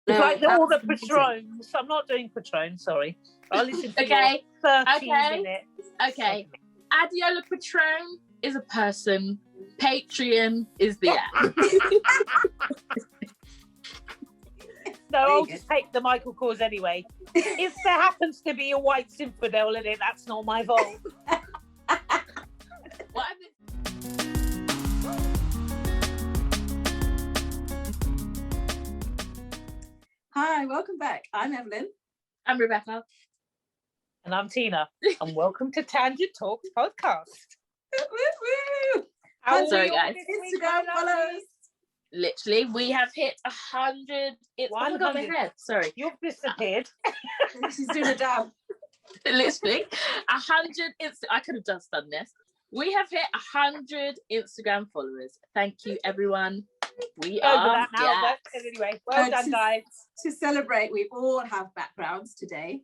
It's like all the Patrons. I'm not doing Patron, sorry. I'll listen to your 30 minutes. Okay. Adiola Patron is a person. Patreon is the app. No, I'll just take the Michael Kors anyway. If there happens to be a white infidel in it, that's not my fault. What? Hi, welcome back. I'm Evelyn. I'm Rebecca. And I'm Tina. And welcome to Tangent Talks podcast. Sorry, guys. Instagram followers. Literally, we have hit 100. It's 100. Oh my God, my head. Sorry. You've disappeared. She's doing a dab. Literally, 100. I could have just done this. We have hit 100 Instagram followers. Thank you, everyone. We are that now, but anyway, well done, guys. To celebrate, we all have backgrounds today.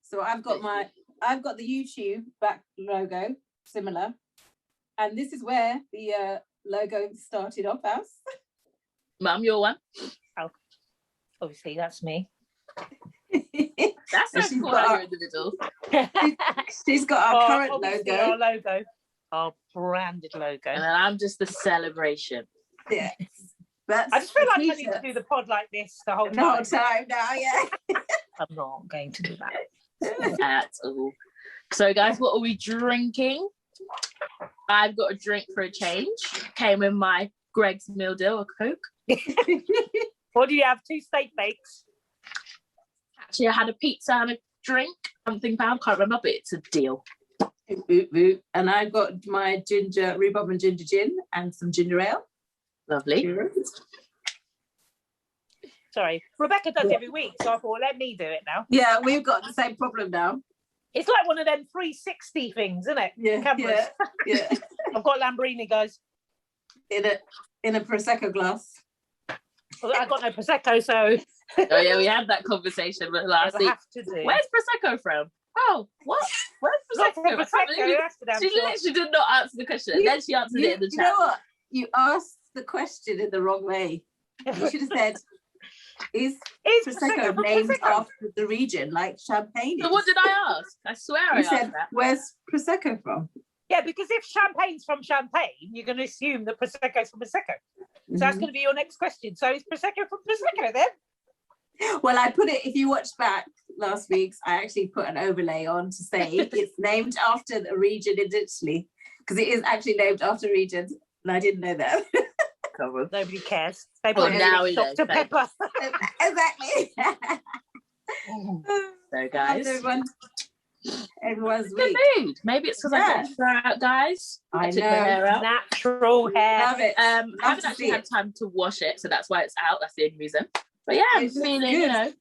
So I've got the YouTube back logo, similar, and this is where the logo started off as. Mum, your one. Oh, obviously that's me. That's so cool how you're in the middle. She's got our current logo. Our logo, our branded logo, and then I'm just the celebration. Yes. I just feel like I need to do the pod like this the whole time. Now, yeah. I'm not going to do that at all. So, guys, what are we drinking? I've got a drink for a change. Came in my Greg's meal deal, a Coke. What do you have? 2 steak bakes? Actually, I had a pizza and a drink. Something pound, can't remember, but it's a deal. And I've got my rhubarb and ginger gin and some ginger ale. Lovely. Sorry, Rebecca does every week, so I thought, let me do it now. Yeah, we've got the same problem now. It's like one of them 360 things, isn't it? Yeah, cameras. Yeah. I've got Lamborghini, guys. In a Prosecco glass. Well, I got no Prosecco, so... Oh, yeah, we had that conversation last week. Where's Prosecco from? Oh, what? Where's Prosecco? She literally did not answer the question, and then she answered it in the chat. You know what? You asked the question in the wrong way. You should have said, is Prosecco named after the region, like Champagne is? So what did I ask? I swear I asked that. Where's Prosecco from? Yeah, because if Champagne's from Champagne, you're going to assume that Prosecco's from Prosecco. So that's going to be your next question. So is Prosecco from Prosecco then? Well, I put it, if you watched back last week's, I actually put an overlay on to say it's named after the region in Italy, because it is actually named after regions, and I didn't know that. Nobody cares. They put now we know. Dr. Pepper. Exactly. So, guys. Everyone's good mood. Maybe it's because I got to throw out, guys. I took my hair out. Natural hair. Love it. I haven't actually had time to wash it, so that's why it's out. That's the only reason. But yeah, I'm feeling,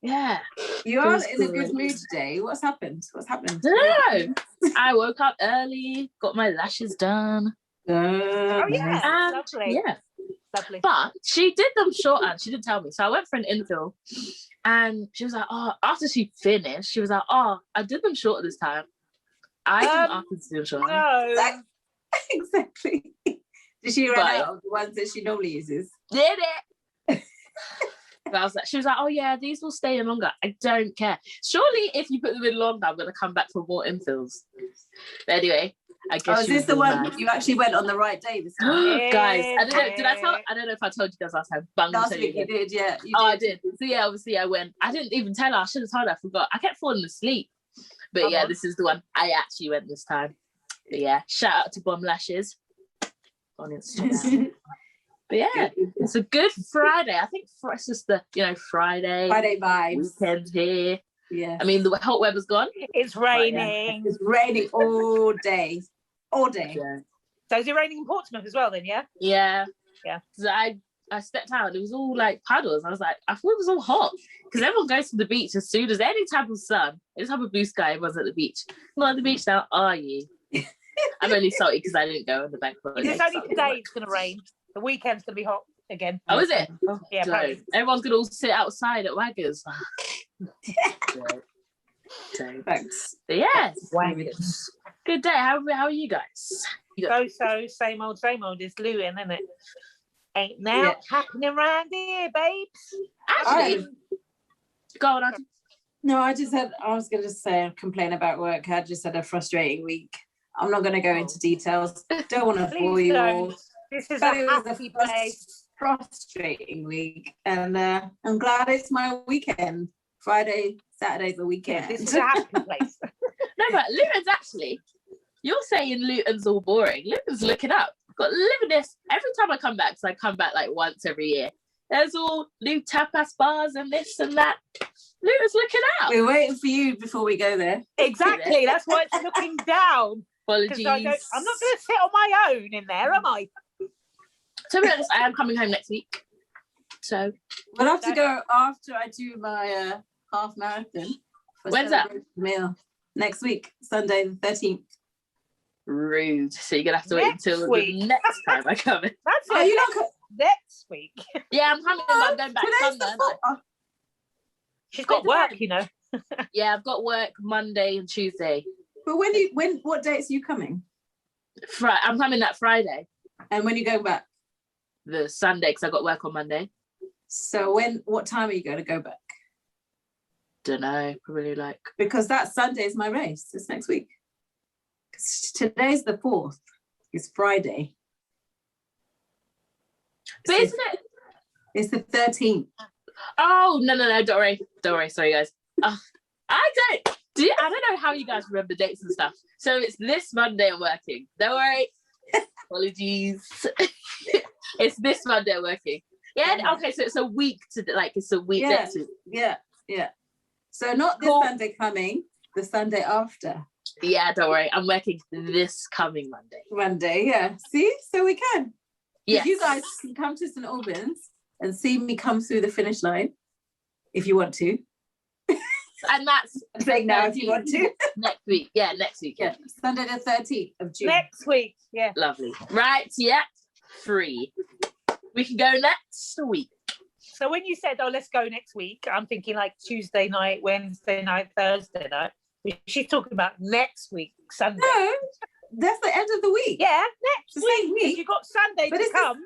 yeah. You are in a good mood today. What's happened? No, I woke up early, got my lashes done. Oh yeah, lovely. Yeah, lovely. But she did them short, and she didn't tell me. So I went for an infill, and she was like, "Oh," after she finished, she was like, "Oh, I did them shorter this time." I didn't ask her to do them shorter. No, exactly. Did she run out of the ones that she normally uses? Did it? But she was like, "Oh yeah, these will stay in longer." I don't care. Surely, if you put them in longer, I'm gonna come back for more infills. But anyway, I guess. Oh, is this the one you actually went on the right day this time? Guys, I don't know if I told you guys last time. Last week you did, yeah. I did. So yeah, obviously I went. I didn't even tell her. I should have told her. I forgot. I kept falling asleep. But yeah, this is the one. I actually went this time. But yeah, shout out to Bomb Lashes on Instagram. But yeah, it's a good Friday. I think it's just the, Friday vibes. Weekend here. Yeah. I mean, the hot weather's gone. It's raining. It's raining all day. All day. Yeah. So is it raining in Portsmouth as well then, yeah? Yeah. Yeah. So I stepped out and it was all like puddles. I was like, I thought it was all hot. Because everyone goes to the beach as soon as any type of sun, any type of blue sky, everyone's at the beach. Not at the beach now, are you? I'm only salty because I didn't go on the bank holiday. It's only today it's going to rain. The weekend's going to be hot again. Oh, is it? Yeah, so everyone's going to all sit outside at Waggers. Thanks. But yeah, Waggers. Good day. How are you guys? So, same old. It's Lewin, isn't it? Ain't now happening around here, babes. Actually, go on, Adam. No, I was going to say, complain about work. I just had a frustrating week. I'm not going to go into details. Don't want to bore you all. This is But a it was happy a place. frustrating week. And I'm glad it's my weekend. Friday, Saturday's the weekend. This is a happy place. No, but Luton's actually, you're saying Luton's all boring. Luton's looking up. Got Livinus every time I come back, because I come back like once every year. There's all new tapas bars and this and that. Luton's looking out. We're waiting for you before we go there. Exactly. That's why it's looking down. Apologies. I'm not going to sit on my own in there, am I? To be honest, I am coming home next week. So we'll have to go after I do my half marathon. When's that? Meal next week, Sunday the 13th. Rude. So you're gonna have to wait until the next time I come in. That's next week. Yeah, I'm coming, but I'm going back Sunday. She's got work, you know. Yeah, I've got work Monday and Tuesday. But what dates are you coming? I'm coming that Friday. And when you go back? The Sunday, because I got work on Monday. So what time are you going to go back? Don't know, probably like... Because that Sunday is my race. It's next week. Today's the 4th. It's Friday. But isn't it? It's the 13th. Oh, no, don't worry. Sorry, guys. I don't know how you guys remember dates and stuff. So it's this Monday I'm working. Don't worry. Apologies. It's this Monday I'm working. Yeah, okay, so it's a week next week. Yeah. So not this Sunday coming, the Sunday after. Yeah, don't worry. I'm working this coming Monday. Monday, yeah. See? So we can. Yes. You guys can come to St. Albans and see me come through the finish line if you want to. And that's saying now if you want to. Next week. Yeah, next week. Yeah. Sunday the 13th of June. Next week, yeah. Lovely. Right, yeah. Free. We can go next week. So when you said, let's go next week, I'm thinking like Tuesday night, Wednesday night, Thursday night. She's talking about next week, Sunday. No, that's the end of the week. Yeah, next week. You got Sunday to come,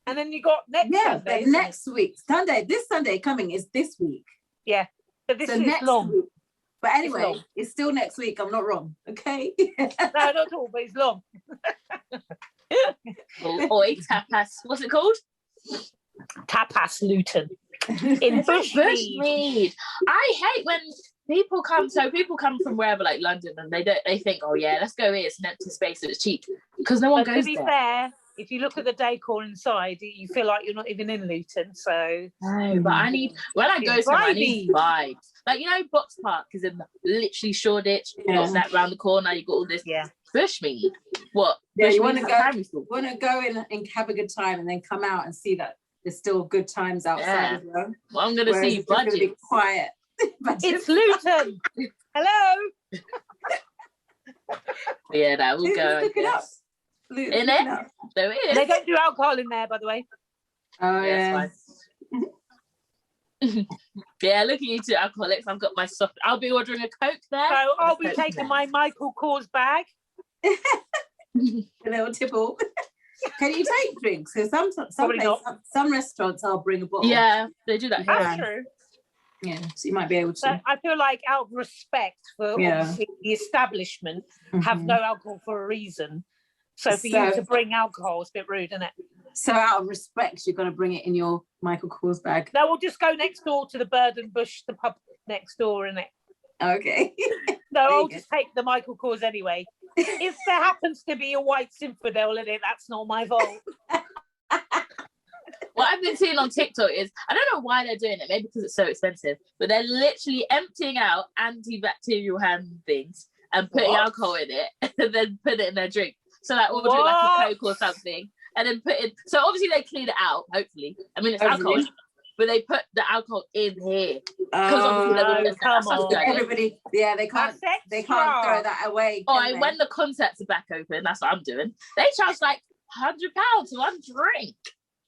and then you got next Sunday. Yeah, next week. This Sunday coming is this week. Yeah, but this is next long. Week. But anyway, it's still next week. I'm not wrong, okay? No, not at all, but it's long. Oi, tapas. What's it called? Tapas Luton. In Bushmead. I hate when people come from wherever, like London, and they think, oh yeah, let's go here, it's an empty space and it's cheap, because no one goes there. To be fair, if you look at the decor inside, you feel like you're not even in Luton. So no, but when I go somewhere, I need vibes. Like, you know, Box Park is in literally Shoreditch. You got that round the corner. You got all this. Yeah. Bushmead. What? Yeah, you want to go in have a good time, and then come out and see that there's still good times outside as well. Well, I'm going to see budget. Be quiet. It's Luton. Hello. Yeah, that will go. Look it up. In it? There it is. They don't do alcohol in there, by the way. Oh, yeah. Yeah, look at you two alcoholics. I've got my soft. I'll be ordering a Coke there. So I'll be taking my Michael Kors bag. A little tipple. Can you take drinks? Because some restaurants I'll bring a bottle. Yeah, they do that. That's true. Yeah, so you might be able to. But I feel like out of respect for obviously the establishment, have no alcohol for a reason. So for you to bring alcohol is a bit rude, isn't it? So out of respect, you're going to bring it in your Michael Kors bag. No, we'll just go next door to the Bird and Bush, the pub next door, innit? Okay. No, I'll just take the Michael Kors anyway. If there happens to be a white Zinfandel in it, that's not my fault. What I've been seeing on TikTok is, I don't know why they're doing it, maybe because it's so expensive, but they're literally emptying out antibacterial hand things and putting alcohol in it and then put it in their drink. So like ordering like a Coke or something and then put it, so obviously they clean it out, hopefully. I mean, it's alcohol, but they put the alcohol in here. Because obviously everybody, they can't throw that away. And when the concerts are back open, that's what I'm doing. They charge like £100 for one drink.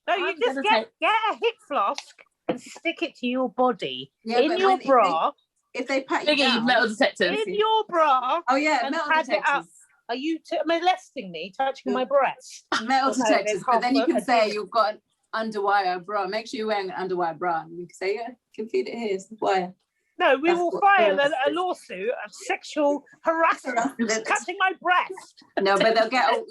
No, you just get a hip flask and stick it to your body in your bra. If they pat you down, metal detectors in your bra. Oh yeah, and metal pad detectors. It up. Are you molesting me, touching my breast? Metal detectors, but then you can say you've got underwire bra. Make sure you're wearing an underwire bra. And you can say, yeah, you can feed it here. It's wire. No, we will file a lawsuit of sexual harassment, touching my breast. No, but they'll get a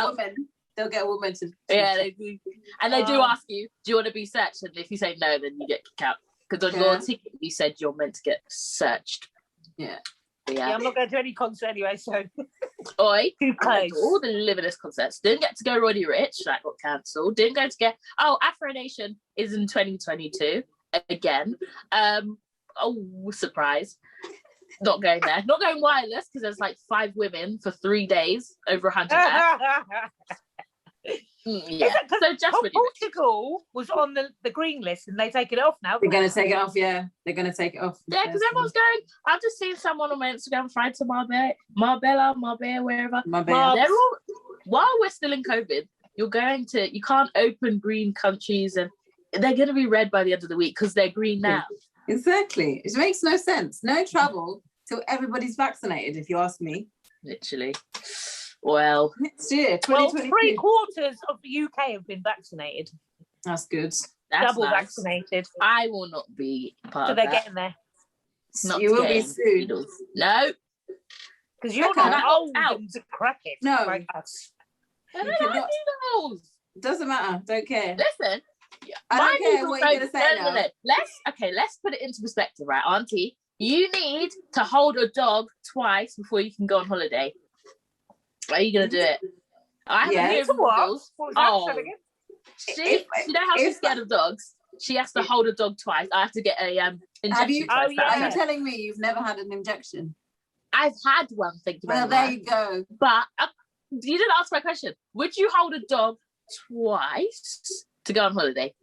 woman. They'll get a woman to. Yeah, they do. And they do ask you, do you want to be searched? And if you say no, then you get kicked out. Because on your ticket, you said you're meant to get searched. Yeah. Yeah, I'm not going to any concert anyway, so. Oi, all the Livinus concerts. Didn't get to go Roddy Rich, that got cancelled. Didn't go to get. Oh, Afro Nation is in 2022 again. Oh, surprise. Not going there. Not going wireless because there's like 5 women for 3 days, over 100 yeah. So just Portugal was on the green list and they taken it off now. They're going to take it off, yeah. They're going to take it off. Yeah, because everyone's going. I've just seen someone on my Instagram flying to Marbella, wherever. They're all, while we're still in COVID, you can't open green countries and they're going to be red by the end of the week because they're green now. Exactly. It makes no sense. No travel till everybody's vaccinated, if you ask me. Literally. Well, next year, 2022. Well, 3/4 of the UK have been vaccinated. That's good. Double vaccinated. I will not be part of that. So they're getting there. You will be soon. Needles. No. Because you're not old and decrepit. No. Like us. I don't like needles. Doesn't matter. Don't care. Listen. I don't care what you're going to say now. Let's put it into perspective, right, Auntie? You need to hold a dog twice before you can go on holiday. Are you going to do it? I have a few rules. You know how she's scared of dogs? She has to hold a dog twice. I have to get a injection. Are you telling me you've never had an injection? I've had one, thank you very much. Well, there you go. But you didn't ask my question. Would you hold a dog twice to go on holiday?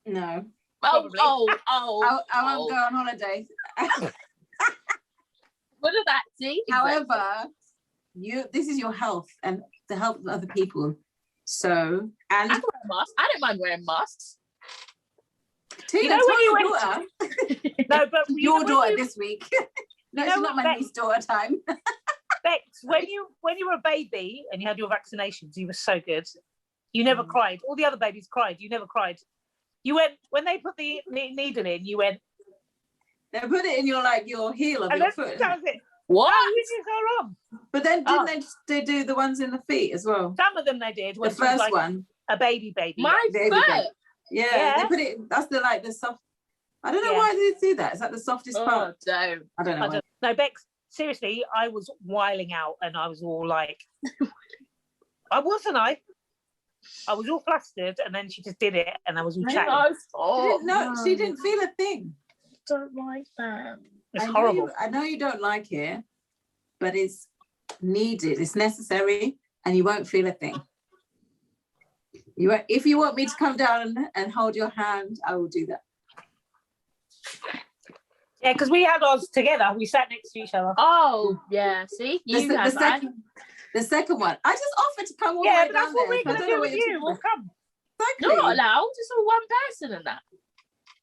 No. I won't go on holiday. What did that see? However, this is your health and the health of other people. So, and I don't mind wearing masks. Tina, your daughter. No, but your daughter this week. No, it's not my niece's daughter time. Bex, when you were a baby and you had your vaccinations, you were so good. You never cried. All the other babies cried. You never cried. You went when they put the needle in. You went. They put it in your heel of your foot. That was it. What? Which is so wrong. But then didn't they do the ones in the feet as well? Some of them they did. The first one, a baby. My foot. Yeah, they put it. That's the soft. I don't know why they do that. Is that the softest part? I don't know. No, Bex. Seriously, I was wiling out, and I was all like, I was all flustered, and then she just did it, and I was all chatting. She didn't feel a thing. Don't like that. It's horrible. I know you don't like it, but it's needed. It's necessary, and you won't feel a thing. If you want me to come down and hold your hand, I will do that. Yeah, because we had ours together. We sat next to each other. Oh, yeah. See? The second one. I just offered to come all the way down there. Yeah, but that's what we're going to do with you. We'll come. Exactly. You're not allowed. It's all one person and that.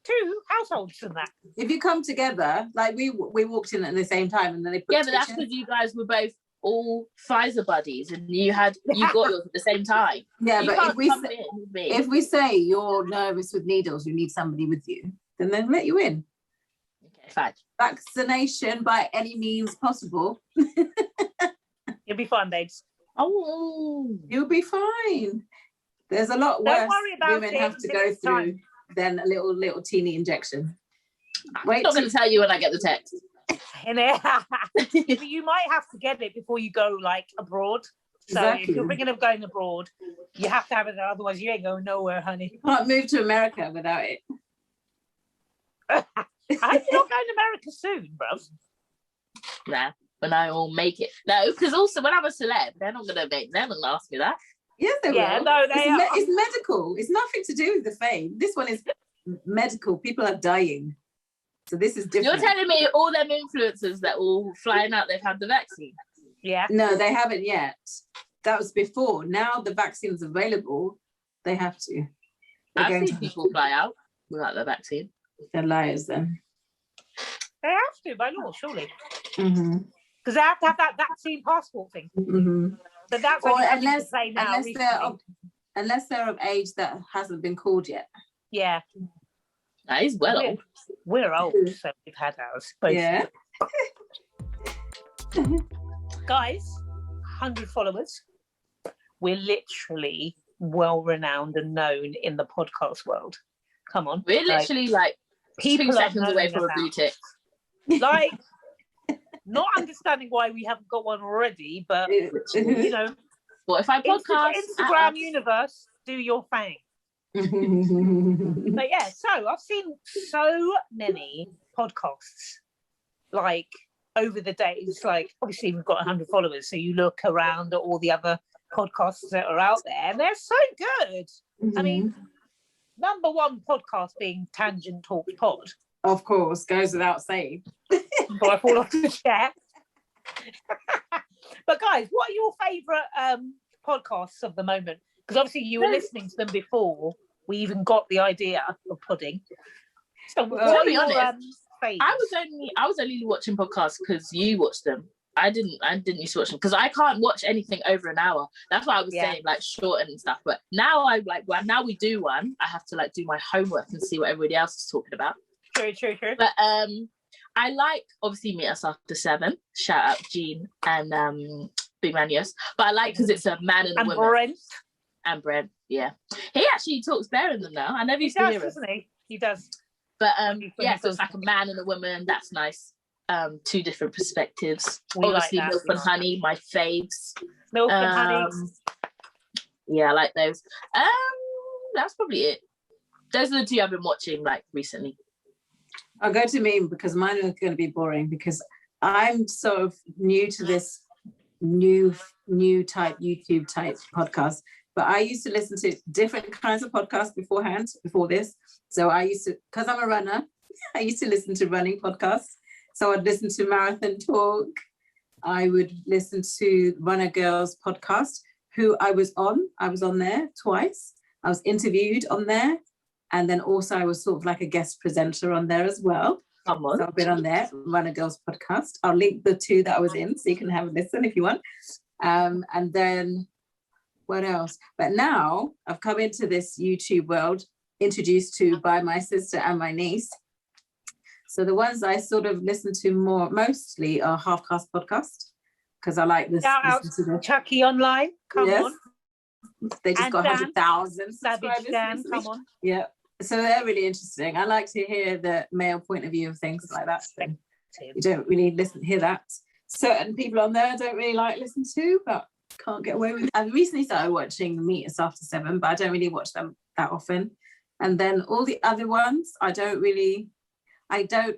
2 households and that. If you come together, like we walked in at the same time and then they put but that's because you guys were both all Pfizer buddies and you got yours at the same time. Yeah, but if we say you're nervous with needles, you need somebody with you, then they'll let you in. Okay, fine. Vaccination by any means possible. You'll be fine, babes. Oh, you'll be fine. There's a lot worse women have to go through than a little teeny injection. I'm not going to tell you when I get the text. You might have to get it before you go abroad. So if you're thinking of going abroad, you have to have it, otherwise you ain't going nowhere, honey. You can't move to America without it. I hope you're not going to America soon, bruv. Nah, when I will make it. No, because also when I'm a celeb, they're not going to ask me that. Yes, they will. No, it's medical. It's nothing to do with the fame. This one is medical. People are dying. So this is different. You're telling me all them influencers that all flying out, they've had the vaccine? Yeah. No, they haven't yet. That was before. Now the vaccine's available. They have to. I've seen people fly out without the vaccine. They're liars then. They have to by law, surely. Mm-hmm. Because they have to have that vaccine passport thing. Mm-hmm. But that's unless they're of age that hasn't been called yet. Yeah. That is well old. We're old, so we've had ours. Both. Yeah. Guys, 100 followers. We're literally well renowned and known in the podcast world. Come on. We're literally like 2 seconds away from a boutique. Like, not understanding why we haven't got one already, but you know, What if I podcast? Instagram universe, do your thing. But yeah, so I've seen so many podcasts like over the days. Like, obviously we've got 100 followers, so you look around at all the other podcasts that are out there and they're so good. I mean, number one podcast being Tangent Talks Pod, of course, goes without saying. before I fall off the chair. But guys, what are your favourite podcasts of the moment? Because obviously you were listening to them before we even got the idea of pudding. So what are your favourites? I was only watching podcasts because you watched them. I didn't used to watch them because I can't watch anything over an hour. That's why I was saying like short and stuff. But now now we do one, I have to like do my homework and see what everybody else is talking about. True. But I like obviously Meet Us After 7. Shout out Jean and Big Man Yes. But I like because it's a man and a woman. Brent, yeah. He actually talks better than them now. I never used to hear him. Doesn't he? He does. But yeah, so it's like a man and a woman. That's nice. 2 different perspectives. Obviously, like Milk and Honey, my faves. Milk and Honey. Yeah, I like those. That's probably it. Those are the 2 I've been watching like recently. I'll go to me because mine are going to be boring because I'm sort of new to this new type YouTube type podcast. But I used to listen to different kinds of podcasts before this. So I used to, because I'm a runner, I used to listen to running podcasts. So I'd listen to Marathon Talk. I would listen to Runner Girls podcast, who I was on there twice. I was interviewed on there. And then also I was sort of like a guest presenter on there as well. So I've been on there, Runner Girls podcast. I'll link the 2 that I was in so you can have a listen if you want. And then what else? But now I've come into this YouTube world, introduced to by my sister and my niece. So the ones I sort of listen to mostly are Half Cast podcast because I like this. Shout out to Chucky Online. Come on. They just got 100,000 subscribers. Dan, come on. Yeah. So they're really interesting. I like to hear the male point of view of things like that. You don't really hear that. Certain people on there I don't really listen to, but can't get away with it. I recently started watching Meet Us After 7, but I don't really watch them that often. And then all the other ones, I don't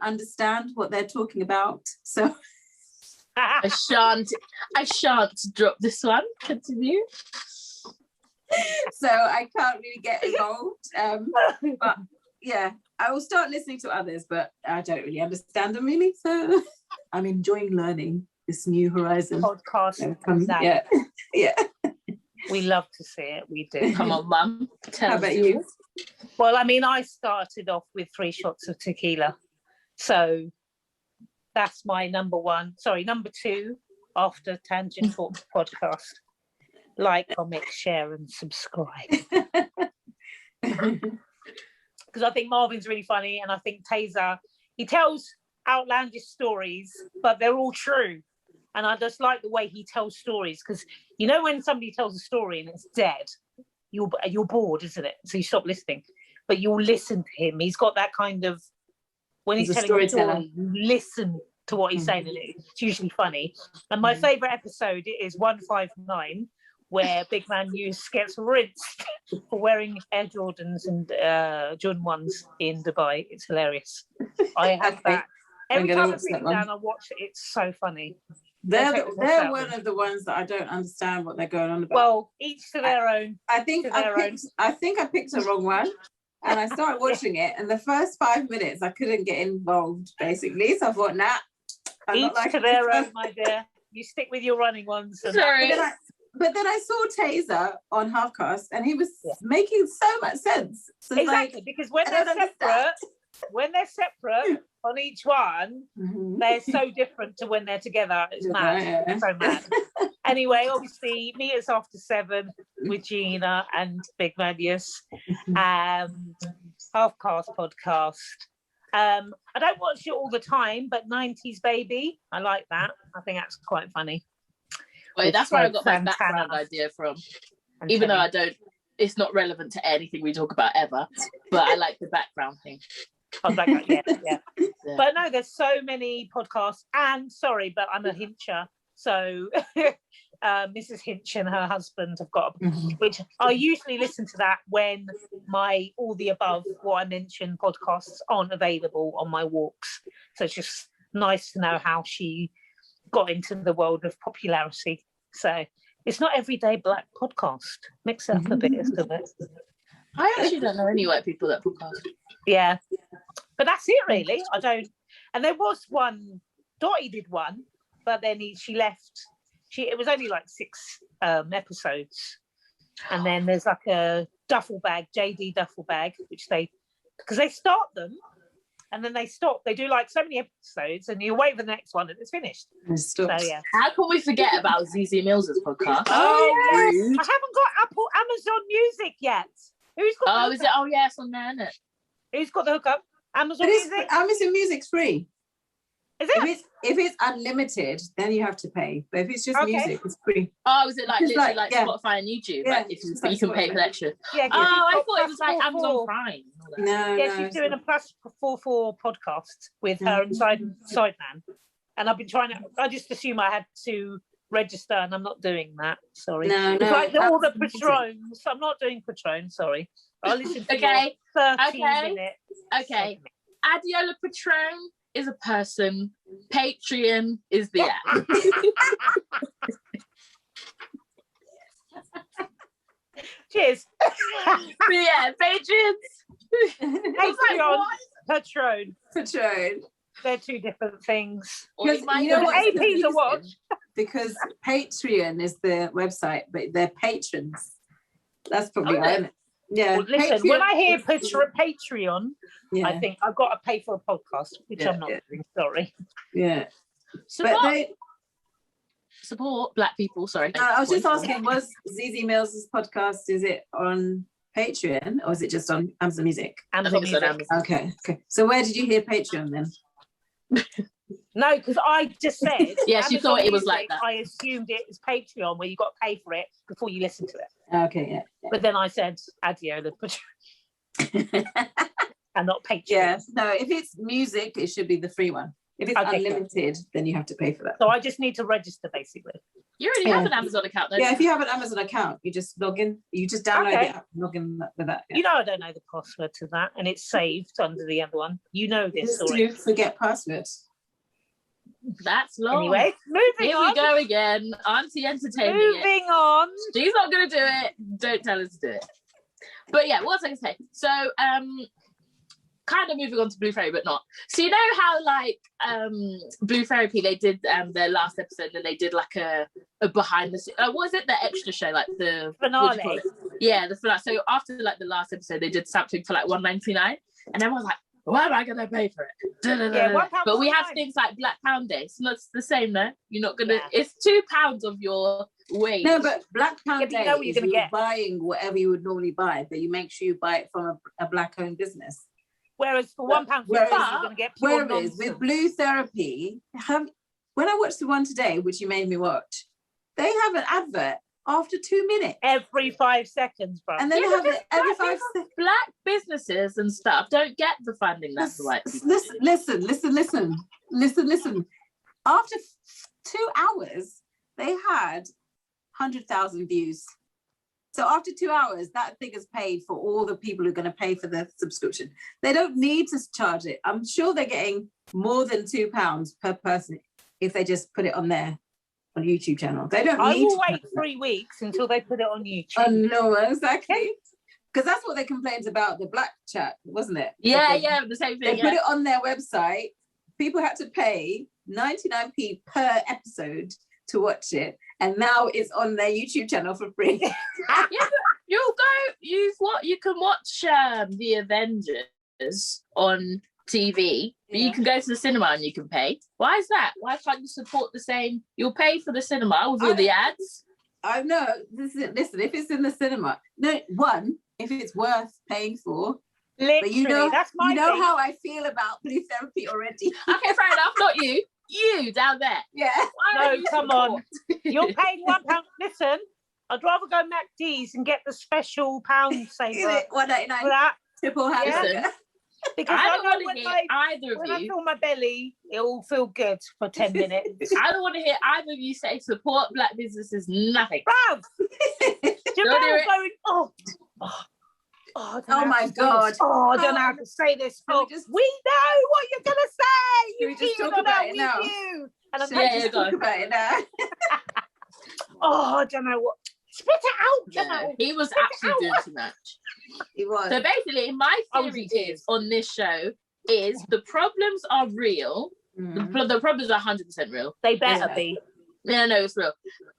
understand what they're talking about. So I shan't drop this one. Continue. So I can't really get involved. But yeah, I will start listening to others, but I don't really understand them really. So I'm enjoying learning this new horizon. Podcast. Yeah. We love to see it. We do. Come on, Mum. How about you? Well, I mean, I started off with 3 shots of tequila. So that's my number 2 after Tangent Talks podcast. Like, comment, share, and subscribe. Because I think Marvin's really funny, and I think Taser, he tells outlandish stories, but they're all true. And I just like the way he tells stories, because you know when somebody tells a story and it's dead, you're bored, isn't it? So you stop listening. But you'll listen to him. He's got that kind of, when he's telling a story, you listen to what he's saying, and it's usually funny. And my favourite episode is 159, where Big Man News gets rinsed for wearing Air Jordans and Jordan 1s in Dubai. It's hilarious. I have that. Every time I sit down, I watch it. It's so funny. They're one of the ones that I don't understand what they're going on about. Well, each to their own. I think I picked the wrong one. And I started watching it, and the first 5 minutes I couldn't get involved, basically. So I thought, I'm each not to their own, my dear. You stick with your running ones. Sorry. But then I saw Taser on Halfcast, and he was making so much sense. So exactly, because when they're separate on each one, they're so different to when they're together. It's mad. It's so mad. Anyway, obviously, Meet Us After 7. with Gina and Big Manius. Half Cast podcast. I don't watch it all the time, but 90s Baby, I like that. I think that's quite funny. Wait, that's where I got my background idea from. Even though I don't, it's not relevant to anything we talk about ever, but I like the background thing. Yeah. But no, there's so many podcasts, and sorry, but I'm a hincher. So Mrs. Hinch and her husband have got, which I usually listen to that when my all the above, what I mentioned, podcasts aren't available on my walks. So it's just nice to know how she got into the world of popularity. So it's not everyday black podcast. Mix it up a bit, isn't it? I actually don't know any white people that podcast. Yeah, but that's it really. I don't. And there was one. Dottie did one, but then she left. It was only like 6 episodes, and then there's like a duffel bag, JD duffel bag, which because they start them, and then they stop. They do like so many episodes, and you wait for the next one, and it's finished. So yeah. How can we forget about ZZ Mills's podcast? Oh yes, I haven't got Amazon Music yet. Who's got? Oh, is it? Oh yeah, it's on there, isn't it? Who's got the hookup? Amazon Music. Amazon Music's free. Is it? If it's unlimited, then you have to pay. But if it's just music, it's free. Oh, is it like literally like Spotify and YouTube? Yeah, like if you can pay for the extra. Yeah. I thought it was like Amazon Prime. No, she's doing a plus 4 podcast with her and Sideman, and I've been trying to. I just assume I had to register, and I'm not doing that. Sorry. No, it's like all the Patrons. I'm not doing Patron. Sorry. I'll listen to your 30-minute. Okay. Adiola Patron is a person. Patreon is the app. Cheers. Yeah, Patreons. Patron. They're 2 different things. You know what? AP's a watch. Because Patreon is the website, but they're patrons. That's probably right. Yeah. Well, listen, when I hear Patreon, yeah. I think I've got to pay for a podcast, which I'm not doing. Sorry. Yeah. Support black people. Sorry. I was just asking, was ZZ Mills's podcast, is it on Patreon or is it just on Amazon Music? Amazon Music. Okay. So where did you hear Patreon then? No, because I just said she thought it was like that. I assumed it was Patreon where you got to pay for it before you listen to it. Okay, yeah. But then I said Adiola Patron. And not Patreon. Yeah, no, if it's music, it should be the free one. If it's unlimited, then you have to pay for that. So I just need to register, basically. You already have an Amazon account, though. Yeah, if you have an Amazon account, you just log in. You just download the app and log in with that. Yeah. You know I don't know the password to that, and it's saved under the other one. You know this already. Forget passwords. That's long. Anyway, moving on. Here we go again. Auntie entertaining Moving on. She's not going to do it. Don't tell her to do it. But yeah, what was I going to say? So, kind of moving on to Blue Fairy, but not. So you know how like Blue Therapy, they did their last episode, and they did like a behind the scenes. What was it? The extra show, like the finale. Yeah, the finale. So after like the last episode, they did something for like $1.99, and everyone's like, why am I gonna pay for it? Yeah, but we have things like Black Pound Day, so that's the same, no? You're not gonna. It's £2 of your wage. No, but Black Pound Day, you know what you're gonna get. Buying whatever you would normally buy, but you make sure you buy it from a black-owned business. Whereas for £1, you're gonna get pure nonsense. With Blue Therapy, when I watched the one today, which you made me watch, they have an advert after 2 minutes. Every 5 seconds, bro. And then they have it every 5 seconds. Black businesses and stuff don't get the funding that the white people Listen. After 2 hours, they had 100,000 views. So after 2 hours, that figure's paid for all the people who are going to pay for the subscription. They don't need to charge it. I'm sure they're getting more than £2 per person if they just put it on their YouTube channel. They don't need to wait 3 weeks until they put it on YouTube. Oh, no, exactly. Because that's what they complained about the Black chat, wasn't it? Yeah, the same thing. They put it on their website. People had to pay 99p per episode to watch it, and now it's on their YouTube channel for free. You can watch the Avengers on TV, but you can go to the cinema and you can pay. Why is that? Why can't you support the same? You'll pay for the cinema with all the ads. I know. Listen, if it's in the cinema, no, one, if it's worth paying for. Literally, but that's my you know thing. how I feel about blue therapy already. Okay, fair enough. Not you. You down there. Yeah. No, come on. You're paying £1. Listen, I'd rather go MacD's and get the special pound saver for $1.99 that. triple hamburger. Listen, Because I I don't know want when to hear either of when I you. feel my belly, it'll feel good for 10 minutes. I don't want to hear either of you say support black businesses. Nothing. Bruv! Jamel's going, oh, I don't know my how to say God. this. Oh, I don't know how to say this. Can we Oh, just- we know what you're going to say. Can we You just cheated talk on about her it with now? you. And I'm Should like, we just talk about it now? oh, I don't know what. Spit it out, No, Jamel. he was Spit it actually out. doing too much. He was. So basically, my I was theory in tears. is on this show is the problems are real. The problems are 100% real. They better be. Yeah, no, it's real.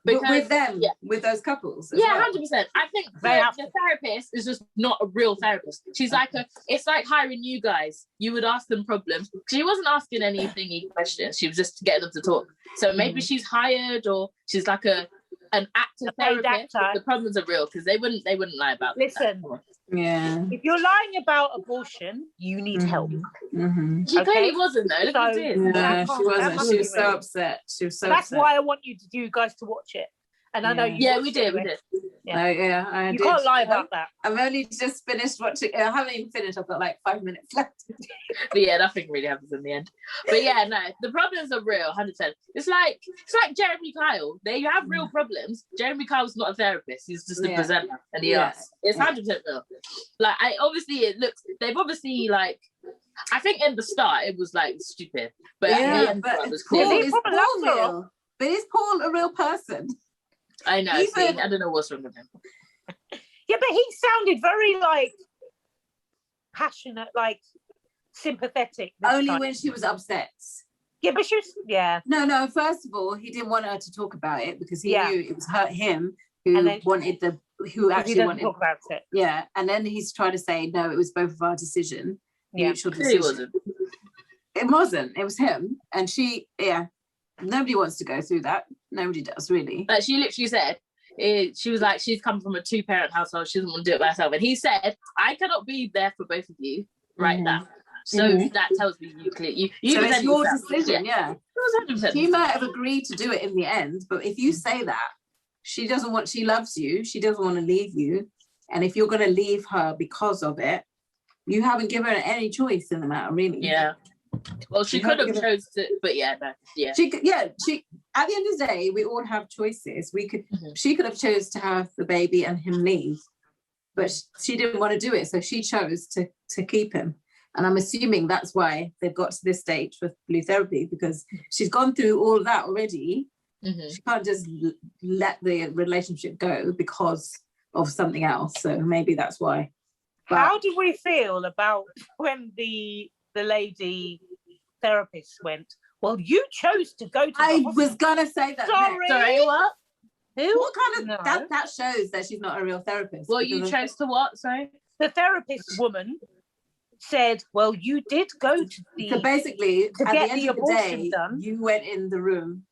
But Because, with them, yeah. with those couples. as Yeah, well. 100%. I think They have the therapist is just not a real therapist. She's like it's like hiring you guys. You would ask them problems. She wasn't asking any thingy questions. She was just getting them to talk. So maybe she's hired or she's like an actor paid therapist. actor. The problems are real because they wouldn't lie about Listen. that. Yeah. If you're lying about abortion, you need help. Mm-hmm. She Okay. clearly wasn't though. Look what So- it is. Yeah, That she wasn't. must She be was so real. upset. She was so That's upset. why I want you guys to watch it. And I know you. Yeah, watched we it, did. We anyway. did. Yeah, I You did. can't lie about that. I've only just finished watching. I haven't even finished. I've got like 5 minutes left. But yeah, nothing really happens in the end. But yeah, no, the problems are real, 100%. It's like Jeremy Kyle. They have real problems. Jeremy Kyle's not a therapist. He's just a presenter, and he asks. It's 100% real. Like, they've obviously like. I think in the start it was like stupid, but at the end it was Paul clear. is Paul real. But is Paul a real person? I know. Even- See, I don't know what's wrong with him. Yeah, but he sounded very like passionate, like sympathetic. this Only time. when she was upset. Yeah, but she was. Yeah. No. First of all, he didn't want her to talk about it because he knew it was him who And then- wanted who He actually doesn't wanted. talk about it. Yeah, and then he's trying to say no, it was both of our decision, Yeah. mutual He decision. wasn't. It wasn't. It was him, and she. Yeah, nobody wants to go through that. Nobody does really. Like she literally said, she was like, she's come from a 2-parent household. She doesn't want to do it by herself. And he said, I cannot be there for both of you right now. So that tells me you clearly. You So it's defend your yourself. decision. Yeah. It was 100%. She might have agreed to do it in the end, but if you say that she doesn't want, she loves you, she doesn't want to leave you, and if you're going to leave her because of it, you haven't given her any choice in the matter, really. Yeah. Well, she You could have have to chose to, but yeah, no, yeah. She at the end of the day, we all have choices. We could she could have chose to have the baby and him leave, but she didn't want to do it, so she chose to keep him. And I'm assuming that's why they've got to this stage with blue therapy, because she's gone through all of that already. She can't just let the relationship go because of something else. So maybe that's why. But How did we feel about when the lady therapist went, well, you chose to go to the I hospital. was gonna say that. Sorry. Sorry, what? Who? What kind of No. that shows that she's not a real therapist. Well, you because chose to what? Sorry. The therapist woman said, well, you did go to the... So basically, to at get the end the of the abortion day, done. you went in the room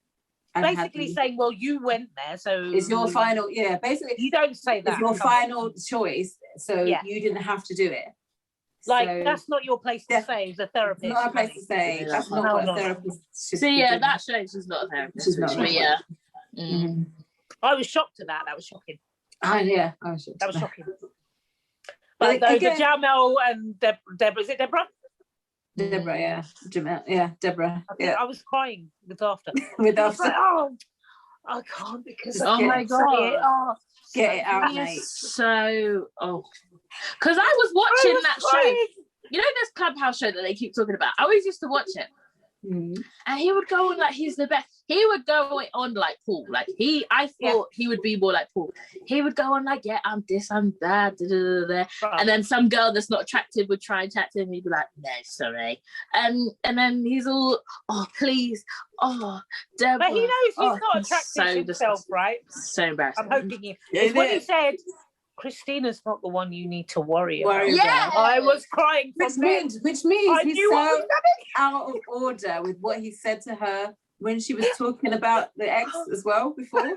and had basically the- saying, well, you went there, so... it's your final, basically You don't say that. it's your come on. final choice, so Yeah. you didn't have to do it. Like, So that's not your place to Yeah. say as a therapist. it's not a place to say. Yeah, That's no, not what no. a therapist should So be yeah, doing. that shows she's not a therapist. She's not. But yeah. Mhm. I was shocked at that. That was shocking. Yeah, I was That was shocking. But But though again- the Jamel and Deborah, is it Deborah? Deborah, yeah. Jamel, yeah, Deborah. Yeah. I was crying with laughter. With I was us, like, oh, I can't because Just I get- can't my say it. God. Oh, get it out, He mate. is so because I was watching that show. crying. You know this Clubhouse show that they keep talking about? I always used to watch it. Mhm. And he would go on like he's the best. He would go on like Paul. Like I thought he would be more like Paul. He would go on like, yeah, I'm this, I'm that, da, da, da, da. Right. And then some girl that's not attractive would try and chat to him. He'd be like, no, sorry. And then he's all, oh, please, oh, Deborah. But he knows he's Oh, not attractive so himself, disgusting. right? So embarrassing. I'm hoping he. Yeah, It's when he it- said, Christina's not the one you need to worry about. Worry Yeah. about. I was crying Which from bed. means I he's knew what was so coming. out of order with what he said to her when she was talking about the ex as well before.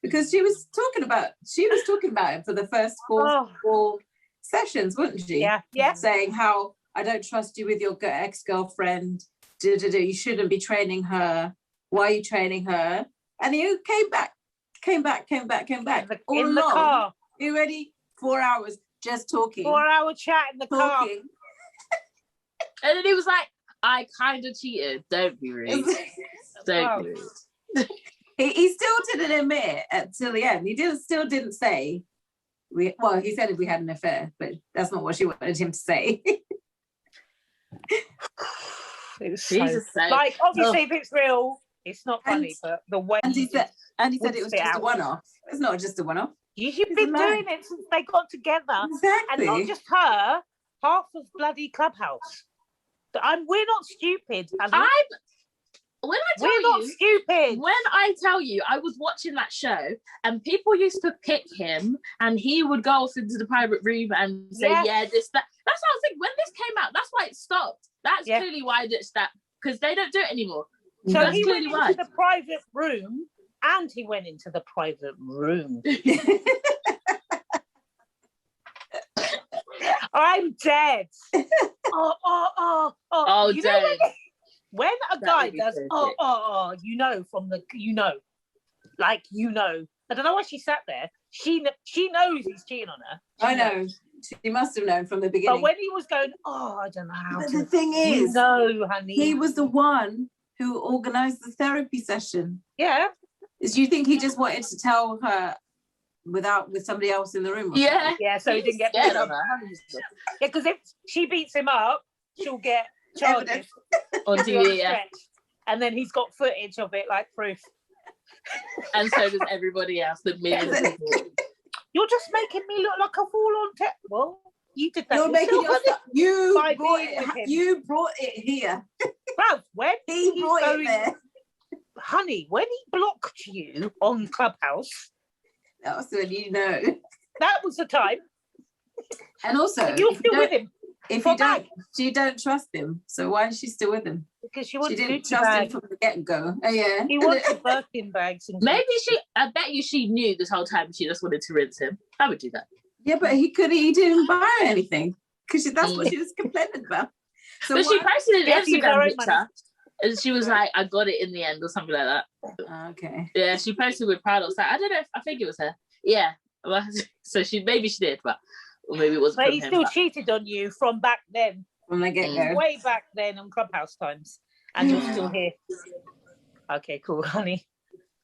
because she was talking about him for the first four sessions, wasn't she? Yeah. Saying how I don't trust you with your ex-girlfriend. You shouldn't be training her. Why are you training her? And he came back. In the car. You ready? 4 hours just talking. 4-hour chat in the car. And then he was like, I kind of cheated. Don't be rude. Don't be rude. He still didn't admit it until the end. He still didn't say. He said we had an affair, but that's not what she wanted him to say. Like, obviously, if it's real, it's not funny, but the way. And he said it was just a one-off. It's not just a one-off. You've been doing it since they got together. Exactly. And not just her, half of bloody Clubhouse. We're not stupid. We're not stupid. When I tell you, I was watching that show and people used to pick him and he would go off into the private room and say, this, that. That's what I was thinking. When this came out, that's why it stopped. That's clearly why it stopped, because they don't do it anymore. So that's he went into the private room and he went into the private room. I'm dead. Oh, you dead. Know when a guy does you know from the I don't know why she sat there. She knows he's cheating on her. I know. She must have known from the beginning. But when he was going, I don't know how. But the thing is, honey, he was the one who organised the therapy session. Yeah. Do you think he just wanted to tell her with somebody else in the room? Yeah. Yeah. So he didn't get scared of her. Yeah, because if she beats him up, she'll get charges on TV. Yeah. And then he's got footage of it like proof. And so does everybody else. The millions of people. You're just making me look like a fool on tech. Well, you did that. You're making yourself. You brought it here. Bruv, when he brought it there. Honey, when he blocked you on Clubhouse. That was when you know. That was the time. And also, you're still with him. If you don't trust him, so why is she still with him? Because she didn't trust him from the get-go. Oh yeah. He wanted Birkin bags. Maybe I bet you she knew this whole time she just wanted to rinse him. I would do that. Yeah, but he didn't buy anything because that's what she was complaining about. So but she posted an Instagram picture and she was like, I got it in the end or something like that. Okay. Yeah, she posted with pride. I was like, I don't know, I think it was her. Yeah. Well, so maybe she did, but maybe it wasn't. But he still cheated on you from back then. From the get-go. Way back then on Clubhouse times. And you're still here. Okay, cool, honey.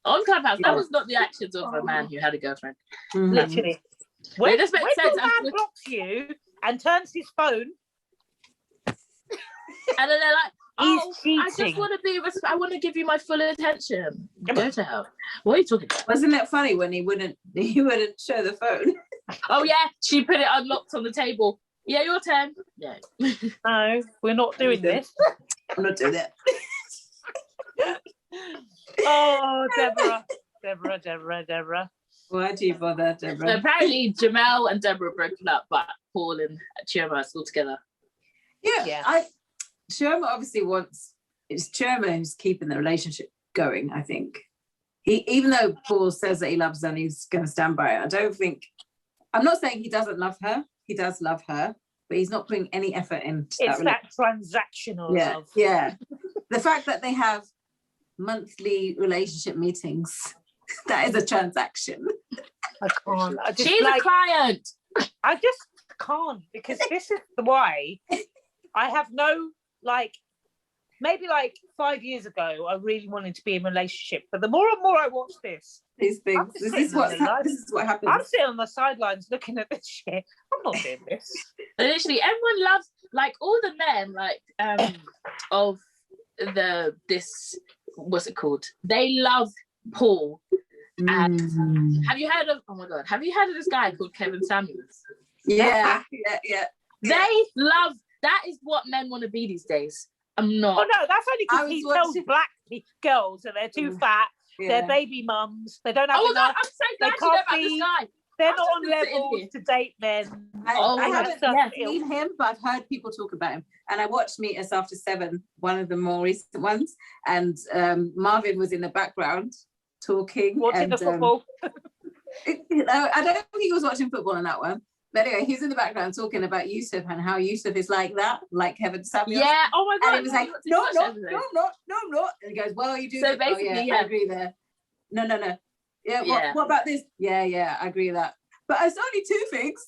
On Clubhouse, that was not the actions of a man who had a girlfriend. Mm-hmm. Literally. When it does make sense. Your man blocks you and turns his phone. And then they're like, I just want to be, I want to give you my full attention. Go to hell. What are you talking about? Wasn't it funny when he wouldn't show the phone? Oh yeah, she put it unlocked on the table. Yeah, your turn. Yeah. No, we're not doing this. I'm not doing that. Oh, Deborah. Why do you bother, Deborah? So apparently Jamel and Deborah broken up, but Paul and Chioma are still together. Yeah. Chioma obviously it's Chioma who's keeping the relationship going, I think. Even though Paul says that he loves her and he's going to stand by it, I'm not saying he doesn't love her. He does love her, but he's not putting any effort into that. It's that transactional love. Yeah. The fact that they have monthly relationship meetings, that is a transaction. I can't. She's a client. I just can't, because this is why I have no, maybe 5 years ago, I really wanted to be in a relationship. But the more and more I watch these things, this is what happens. I'm sitting on the sidelines looking at this shit. I'm not doing this. Literally, everyone loves, all the men, of what's it called? They love Paul. And have you heard of this guy called Kevin Samuels? Yeah. They love, that is what men want to be these days. I'm not. Oh no, that's only because he tells black girls that they're too fat, they're baby mums, they don't have enough. I'm so glad you know about this guy. They're not on level to date men. I haven't seen him, but I've heard people talk about him. And I watched Meet Us After 7, one of the more recent ones, and Marvin was in the background talking. Watching the football. I don't think he was watching football on that one. But anyway, he's in the background talking about Yusuf and how Yusuf is like that, like Kevin Samuel. Yeah. Oh my God. And he was like, no, I'm not. And he goes, well, you do. So basically, I agree there. No. Yeah. What about this? Yeah, I agree with that. But it's only two things.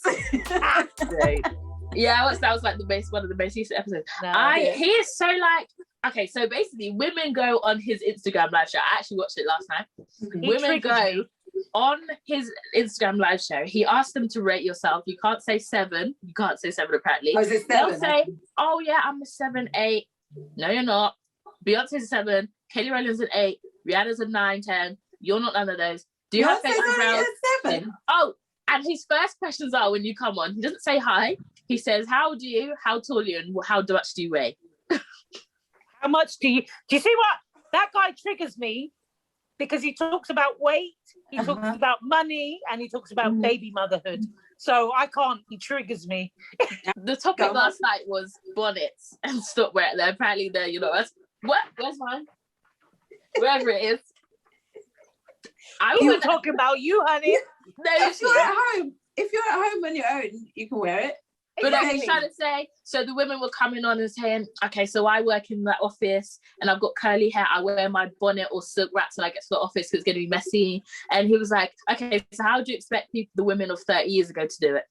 Yeah, that was like one of the most recent episodes. He is so like, okay, so basically women go on his Instagram live show. I actually watched it last night. Women go on his Instagram live show. He asked them to rate yourself. You can't say 7. You can't say 7 apparently. Oh, is it 7? They'll say, oh yeah, I'm a 7, 8. No, you're not. Beyonce's a 7. Kelly Rowland's an 8. Rihanna's a 9, 10. You're not none of those. Do you have fake eyebrows? 7. Oh, and his first questions are when you come on, he doesn't say hi. He says, how old are you? How tall are you? And how much do you weigh? How much do you see what? That guy triggers me because he talks about weight, he talks about money, and he talks about baby motherhood. So I can't, he triggers me. The topic last night was bonnets and stop wearing them. Apparently they're, where's mine? Wherever it is. We were talking about you, honey. No, if you're at home on your own, you can wear it. But I was trying to say, so the women were coming on and saying, okay, so I work in the office and I've got curly hair. I wear my bonnet or silk wraps when I get to the office because it's going to be messy. And he was like, okay, so how do you expect the women of 30 years ago to do it?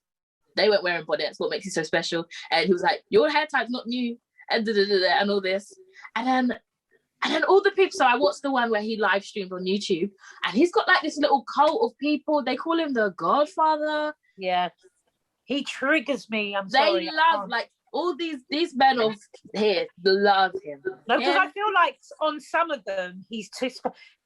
They weren't wearing bonnets. What makes you so special? And he was like, your hair type's not new, and and all this. And then all the people, so I watched the one where he live streamed on YouTube and he's got like this little cult of people. They call him the Godfather. Yeah. He triggers me. They love, like, all these men of here love him. No, because I feel like on some of them, he's too...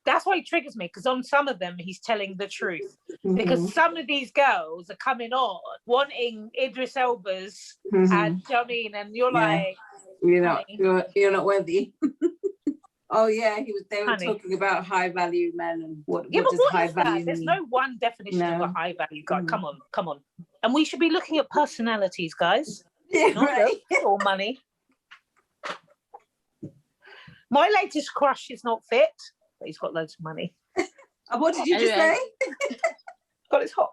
That's why he triggers me, because on some of them, he's telling the truth. Because some of these girls are coming on wanting Idris Elba's, and you know what I mean? And you're like... You're not worthy. Oh yeah, they were talking about high value men and what does high value mean? There's no one definition of a high value guy. Come on. And we should be looking at personalities, guys. Yeah, right. Or money. My latest crush is not fit, but he's got loads of money. What did you just say? God, it's hot.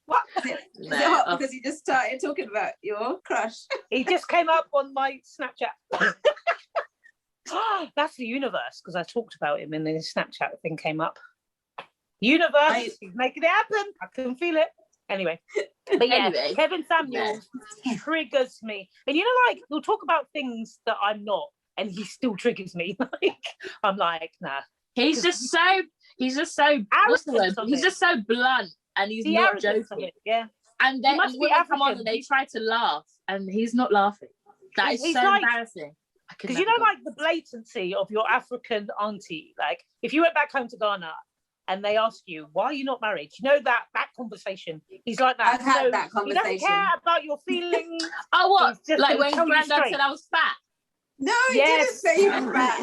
What? Is it hot because you just started talking about your crush? He just came up on my Snapchat. That's the universe, because I talked about him and then the Snapchat thing came up. Universe, he's making it happen. I can feel it. Anyway, but yeah, Kevin Samuels triggers me. And like, he'll talk about things that I'm not, and he still triggers me. I'm like, nah. He's just so what's the word? He's just so blunt, and he's not joking. Yeah. And then when they come on and they try to laugh, and he's not laughing. That is so embarrassing. Because like the blatancy of your African auntie, like if you went back home to Ghana and they ask you, why are you not married? That conversation. He's like that. I've had that conversation. He doesn't care about your feelings. Oh, what? Like when Granddad said I was fat? No, he didn't say you were fat.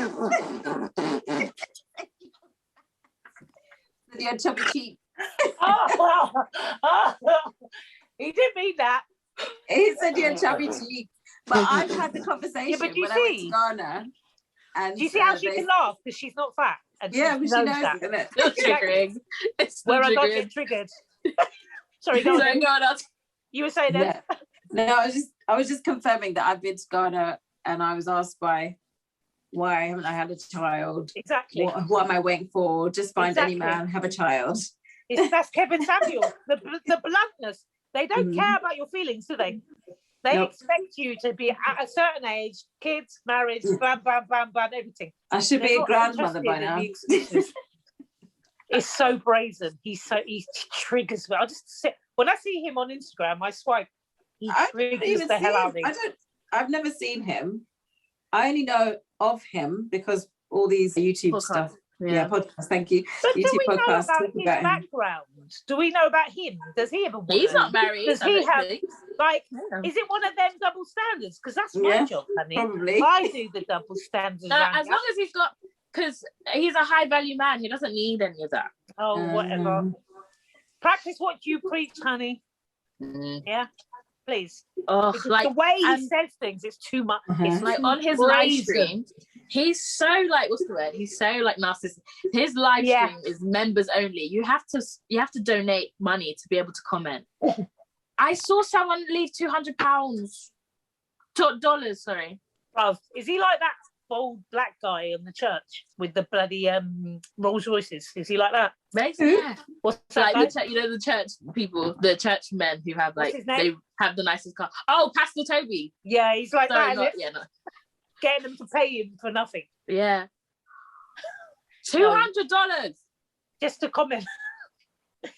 With your chubby cheek. He didn't mean that. He said you had chubby cheek. But I've had the conversation when I went to Ghana. And do you see how she can laugh because she's not fat? And yeah, but she knows that. Isn't it? It's triggering. It's where I got get triggered. Sorry, go on. You were saying that? No, I was just confirming that I've been to Ghana and I was asked why haven't I had a child? Exactly. What am I waiting for? Just find any man, have a child. That's Kevin Samuel. The bluntness. They don't care about your feelings, do they? They expect you to be at a certain age, kids, marriage, bam, bam, bam, bam, everything. I should be a grandmother by now. It's so brazen. He triggers me. I just sit when I see him on Instagram, I swipe. He triggers the hell out of me. I've never seen him. I only know of him because all these YouTube stuff. Yeah, podcast. Thank you. But YouTube do we know podcast about his background? Do we know about him? Does he have a woman? He's not married. Does he have is it one of them double standards? Because that's my job, honey. Probably. I do the double standards. No, as long as he's got, because he's a high value man, he doesn't need any of that. Oh, whatever. Practice what you preach, honey. Yeah, please. Oh, like the way he says things, it's too much. It's like on his live stream. He's so like, what's the word? He's so like narcissistic. His live stream is members only. You have to donate money to be able to comment. I saw someone leave £200. Dollars, sorry. Oh, is he like that bald black guy in the church with the bloody Rolls Royces? Is he like that? Basically, yeah. What's that? Like the church people, the church men who have like they have the nicest car. Oh, Pastor Toby. Yeah, he's like sorry, that. No. Getting them to pay him for nothing. Yeah. $200 just to comment.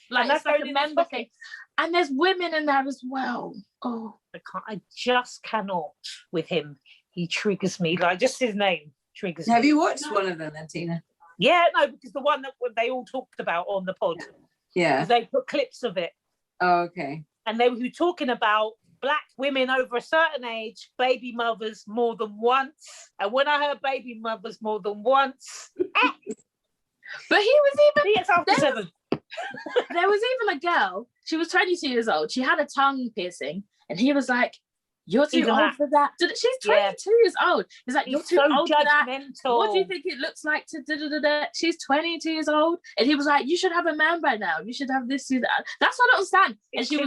Like that's like a member thing. And there's women in there as well. Oh, I just cannot with him. He triggers me. Like just his name triggers me. Have you watched one of them then, Tina? Yeah, no, because the one that they all talked about on the pod. Yeah. They put clips of it. Oh, okay. And they were talking about black women over a certain age, baby mothers more than once. And when I heard baby mothers more than once, but he was even it's after 7. There was even a girl, she was 22 years old, she had a tongue piercing, and he was like, you're too old for that. She's 22 years old. He's like, you're too old for that. What do you think it looks like to da-da-da-da? She's 22 years old. And he was like, you should have a man by now. You should have this, that. That's what I don't understand. And she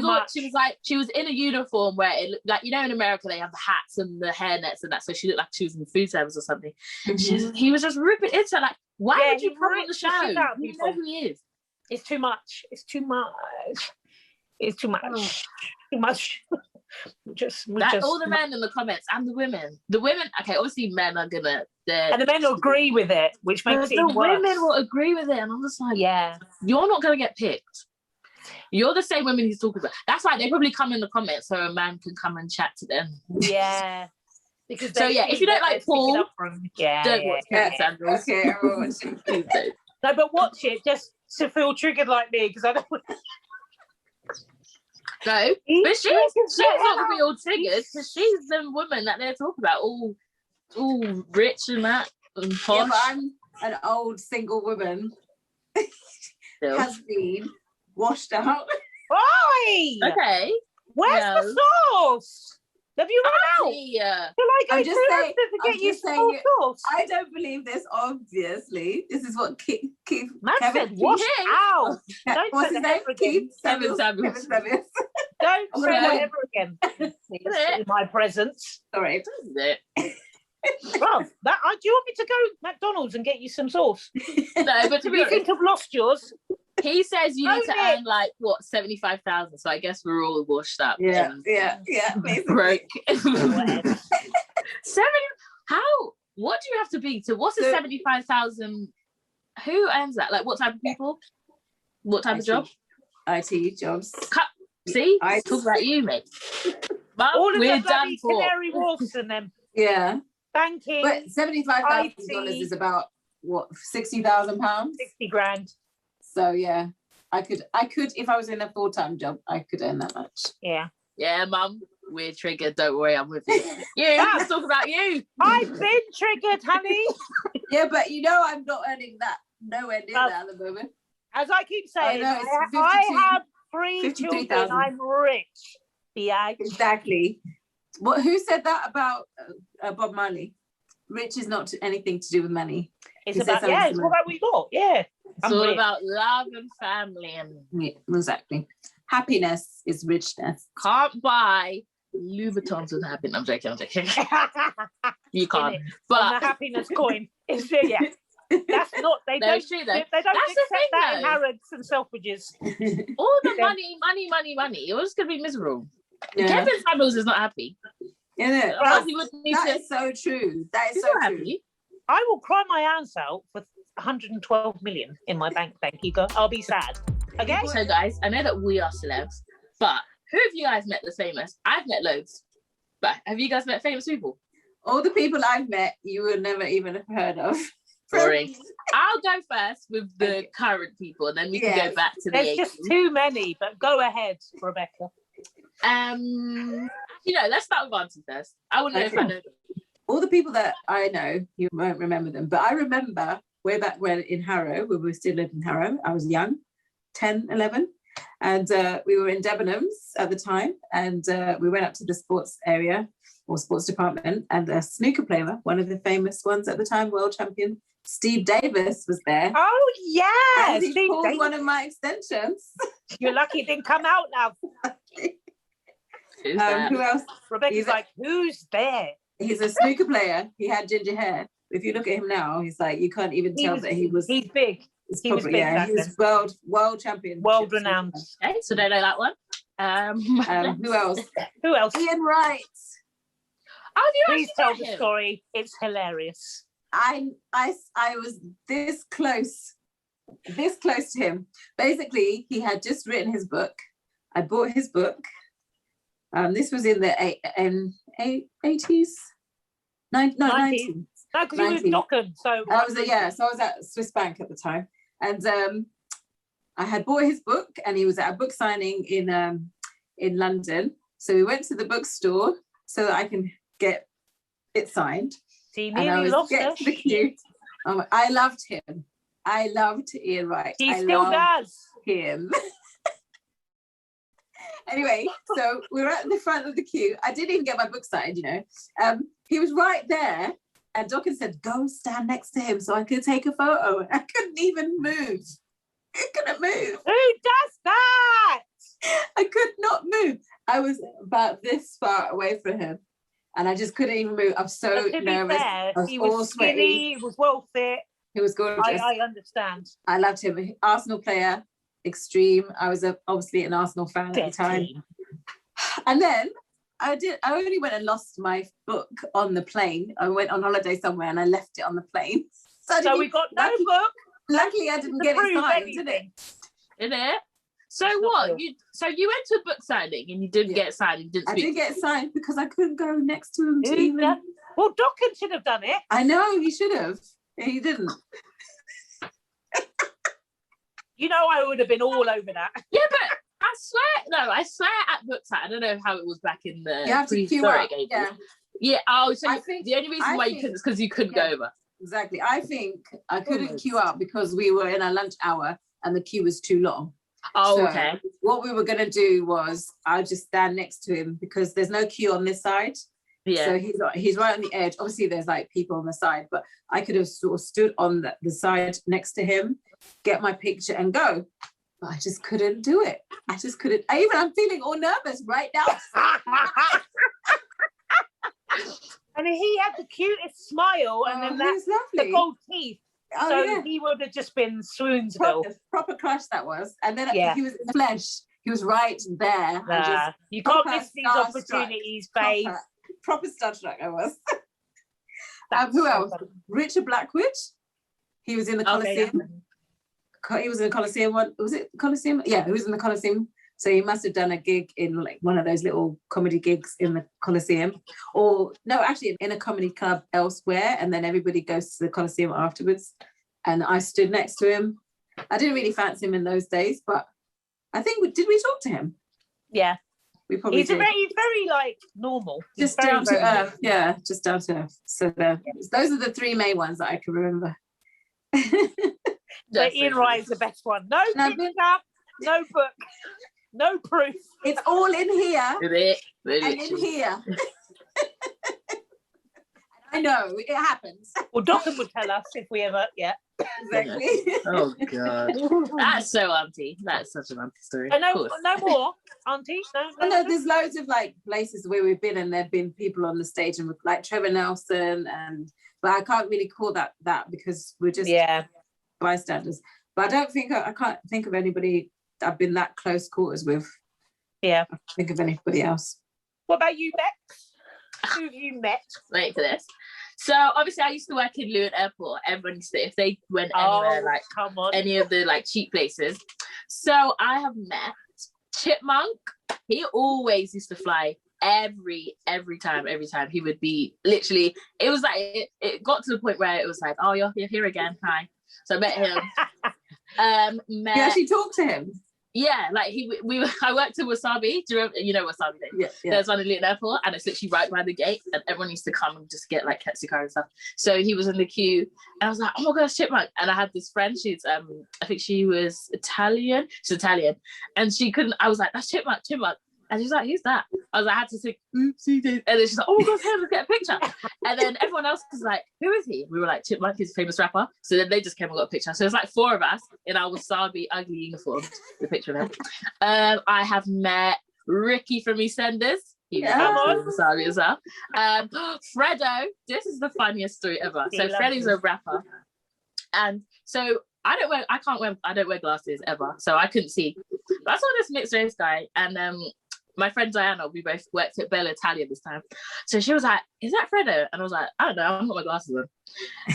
was in a uniform where it looked like, you know, in America, they have the hats and the hairnets and that. So she looked like she was in the food service or something. And he was just ripping into her, like, why would you come on the show? You know who he is. It's too much. It's too much. It's too much. Oh. Too much. All the men in the comments and the women. The women, okay, obviously men are gonna. And the men will agree with it, which makes it worse. The women will agree with it, and I'm just like, yeah, you're not gonna get picked. You're the same women he's talking about. That's why they probably come in the comments so a man can come and chat to them. Yeah. Because if you don't like Paul, don't watch Kevin Samuels. Okay, I will watch it. No, but watch it just to feel triggered like me, because I don't. No, but she's not gonna be all triggered because she's the woman that they're talking about, all rich and that and posh. Yeah, but I'm an old single woman. Has been washed out. Oi! Okay. Where's the sauce? Have you run out? Yeah. I'm just saying, to get you some sauce? I don't believe this, obviously. This is what Keith Man Kevin said washed out. What's his name? Keith Kevin Samuels. Don't say that ever again in my presence. Sorry. Well, do you want me to go McDonald's and get you some sauce? No, but to be honest, you think I've lost yours. He says you need to earn like what 75,000. So I guess we're all washed up. Yeah. Broke. What do you have to be to? What's a 75,000? Who earns that? Like what type of people? What type of job? IT jobs. See, talk about you, mate. But all of we're the done for. Canary Wharfs and them. Yeah. Banking. But $75,000 is about what, £60,000? 60 grand. So yeah, I could if I was in a full-time job, I could earn that much. Yeah. Yeah, Mum, we're triggered. Don't worry, I'm with you. Let's talk about you. I've been triggered, honey. Yeah, but you know I'm not earning that. Nowhere near that at the moment. As I keep saying, I have 3 children. I'm rich. Yeah, exactly. Who said that about Bob Marley? Rich is not anything to do with money. It's about it's what we got. Yeah, it's all about love and family and exactly. Happiness is richness. Can't buy Louis Vuittons with happiness. I'm joking. You can't. But the happiness coin is That's not. They don't. True, though. They don't accept that in Harrods and Selfridges. All the money. You're just gonna be miserable. Yeah. Kevin Samuels is not happy. Yeah, that is so true. That is so true. Happy. I will cry my hands out for 112 million in my bank. Thank you, girl. I'll be sad. Okay. So, guys, I know that we are celebs, but who have you guys met that's famous? I've met loads, but have you guys met famous people? All the people I've met, you would never even have heard of. Boring. I'll go first with the current people, and then we can go back to the 80s. There's just too many, but go ahead, Rebecca. Let's start with Auntie first. I want to know if I know them. All the people that I know, you won't remember them, but I remember way back when in Harrow, when we still lived in Harrow, I was young, 10, 11, and we were in Debenhams at the time, and we went up to the sports area, or sports department, and a snooker player, one of the famous ones at the time, world champion, Steve Davis, was there. Oh, yeah. And he Steve pulled Davis. one of my extensions. You're lucky it didn't come out now. Who else? Rebecca's like, who's there? He's a snooker player. He had ginger hair. If you look at him now, he's like, you can't even tell that he was. He's big. He was big. Yeah, he was world champion. World renowned. Okay, so don't know that one. Who else? Who else? Ian Wright. Oh, you Please tell the story. It's hilarious. I was this close to him. Basically, he had just written his book. I bought his book. This was in the 80s, 90s. No, because you were in Docken. So I was at Swiss Bank at the time, and I had bought his book, and he was at a book signing in London. So we went to the bookstore so that I can get it signed. He nearly lost us. I loved him. I loved Ian Wright. He still does. Him. Anyway, so we were at the front of the queue. I didn't even get my book signed, He was right there, and Dawkins said, go stand next to him so I could take a photo. I couldn't even move. I couldn't move. Who does that? I could not move. I was about this far away from him, and I just couldn't even move. I'm so nervous. He was skinny, he was well fit. He was gorgeous. I understand. I loved him. Arsenal player. Extreme. I was obviously an Arsenal fan at the time. And then I only went and lost my book on the plane. I went on holiday somewhere and I left it on the plane. So we got no book. Luckily I didn't get it signed, did it? In it? So what? You went to a book signing and you didn't get signed and didn't speak? I didn't get signed because I couldn't go next to him to even... Well, Docken should have done it. I know, he should have. He didn't. I would have been all over that. Yeah, but I swear at book signing, I don't know how it was back in the prehistoric ages. Yeah. Oh, so the only reason why you couldn't is because you couldn't go over. Exactly. I think I couldn't queue up because we were in a lunch hour and the queue was too long. Oh, so okay. What we were going to do was I'll just stand next to him because there's no queue on this side. Yeah. So he's right on the edge. Obviously, there's like people on the side, but I could have sort of stood on the side next to him, get my picture and go. But I just couldn't do it. I just couldn't. I'm feeling all nervous right now. And he had the cutest smile and then the gold teeth. Oh, so he would have just been swoonsville. Proper crush that was. And then he was in the flesh. He was right there. You can't miss these opportunities, babe. Proper starstruck I was. Who else? Richard Blackwood. He was in the Coliseum. He was in the Coliseum. Was it Coliseum? Yeah, he was in the Coliseum. So he must have done a gig in like one of those little comedy gigs in the Coliseum. Or no, actually in a comedy club elsewhere. And then everybody goes to the Coliseum afterwards. And I stood next to him. I didn't really fancy him in those days, but I think, did we talk to him? Yeah. We probably he's very like normal. Just down to earth. Yeah, just down to earth. So those are the three main ones that I can remember. But Ian Wright is the best one. No picture, no book, no proof. It's all in here. And in here. I know, it happens. Well, Docken would tell us if we ever, Exactly. Oh, God. That's so auntie. That's such an auntie story. No more, auntie? No, there's loads of like places where we've been and there've been people on the stage and like Trevor Nelson but I can't really call that because we're just bystanders. But I can't think of anybody I've been that close quarters with. Yeah. I can't think of anybody else. What about you, Bex? Who have you met? Wait for this. So obviously I used to work in Luton Airport. Everyone used to, if they went anywhere, any of the like cheap places. So I have met Chipmunk. He always used to fly every time. He would be literally, it was like, it got to the point where it was like, oh, you're here again. Hi. So I met him. You actually talked to him? Yeah, like I worked at Wasabi. Do you know Wasabi? Yeah. There's one in Luton Airport, and it's literally right by the gate, and everyone used to come and just get like Ketsuka and stuff. So he was in the queue, and I was like, oh my gosh, Chipmunk! And I had this friend. She's I think she was Italian. She's Italian, and she couldn't. I was like, that's Chipmunk. And she's like, who's that? I was like, I had to say, oopsie daisy. And then she's like, oh my God, hey, let's get a picture. And then everyone else was like, who is he? We were like, Chipmunk is a famous rapper. So then they just came and got a picture. So it was like 4 of us in our wasabi ugly uniforms. The picture of him. I have met Ricky from EastEnders. He was wasabi as well. Fredo, this is the funniest story ever. So Fredo's a rapper. And so I don't wear glasses ever, so I couldn't see. But I saw this mixed race guy, and my friend Diana, we both worked at Bella Italia this time. So she was like, is that Fredo? And I was like, I don't know, I've got my glasses on.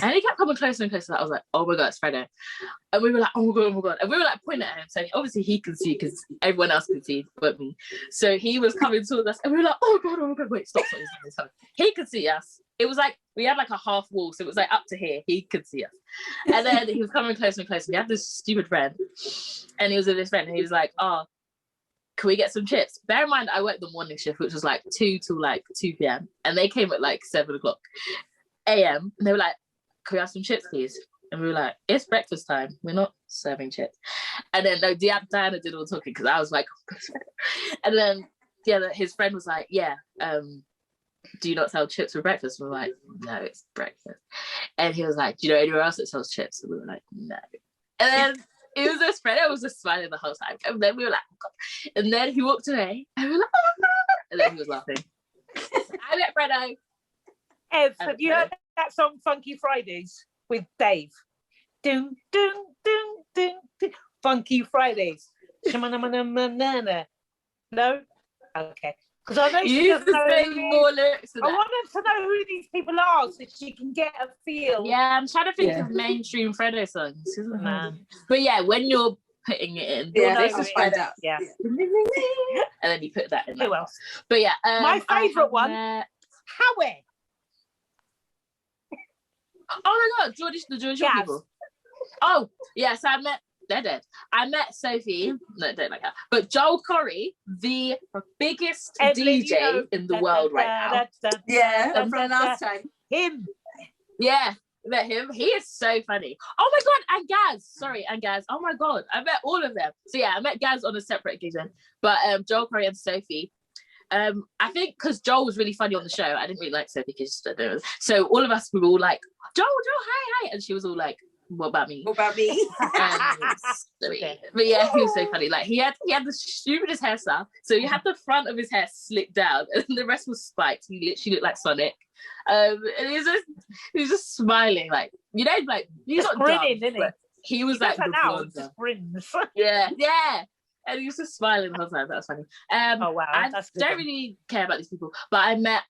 And he kept coming closer and closer. I was like, oh my God, it's Fredo. And we were like, oh my God, oh my God. And we were like pointing at him. So obviously he could see because everyone else could see but me. So he was coming towards us and we were like, oh my God, wait, stop. He could see us. It was like, we had like a half wall. So it was like up to here. He could see us. And then he was coming closer and closer. We had this stupid friend. And he was with his friend. And he was like, oh, can we get some chips? Bear in mind, I worked the morning shift, which was like 2 till like 2 p.m. And they came at like 7 o'clock a.m. And they were like, can we have some chips, please? And we were like, it's breakfast time. We're not serving chips. And then Diana did all talking because I was like, and then his friend was like, yeah, do you not sell chips for breakfast? And we were like, no, it's breakfast. And he was like, do you know anywhere else that sells chips? And we were like, no. And then it was this friend, I was just smiling the whole time. And then we were like, oh God. And then he walked away and we were like, oh my God. And then he was laughing. I met Fredo. Ev, have you heard that song Funky Fridays with Dave? Doom, doom, doom, doom, doom. Funky Fridays. No? Okay. Because I know she doesn't know more lyrics than I that. wanted to know who these people are so she can get a feel. Yeah, I'm trying to think of mainstream Fredo songs. But yeah, when you're putting it in, this is Fredo. Yeah. And then you put that in. Who else? But yeah, my favourite one, Howie. Oh my God, the George people. Oh, yes, they're dead. I met Sophie, no, don't like her, but Joel Corey, the biggest Evelyn, DJ in the world right now. From last time. Him. Yeah, met him. He is so funny. Oh my God, and Gaz. Oh my God, I met all of them. So yeah, I met Gaz on a separate occasion, but Joel Corey and Sophie. I think because Joel was really funny on the show, I didn't really like Sophie because I don't know. So all of us were all like, Joel, hi, and she was all like, what about me? But yeah, he was so funny. Like he had the stupidest hairstyle. So he had the front of his hair slicked down, and the rest was spiked. He literally looked like Sonic. And he was just smiling, like like he's not grinning, dumb, isn't he? He was like the blonde. Yeah. And he was just smiling the whole time. That was funny. Oh wow, I don't really care about these people, but I met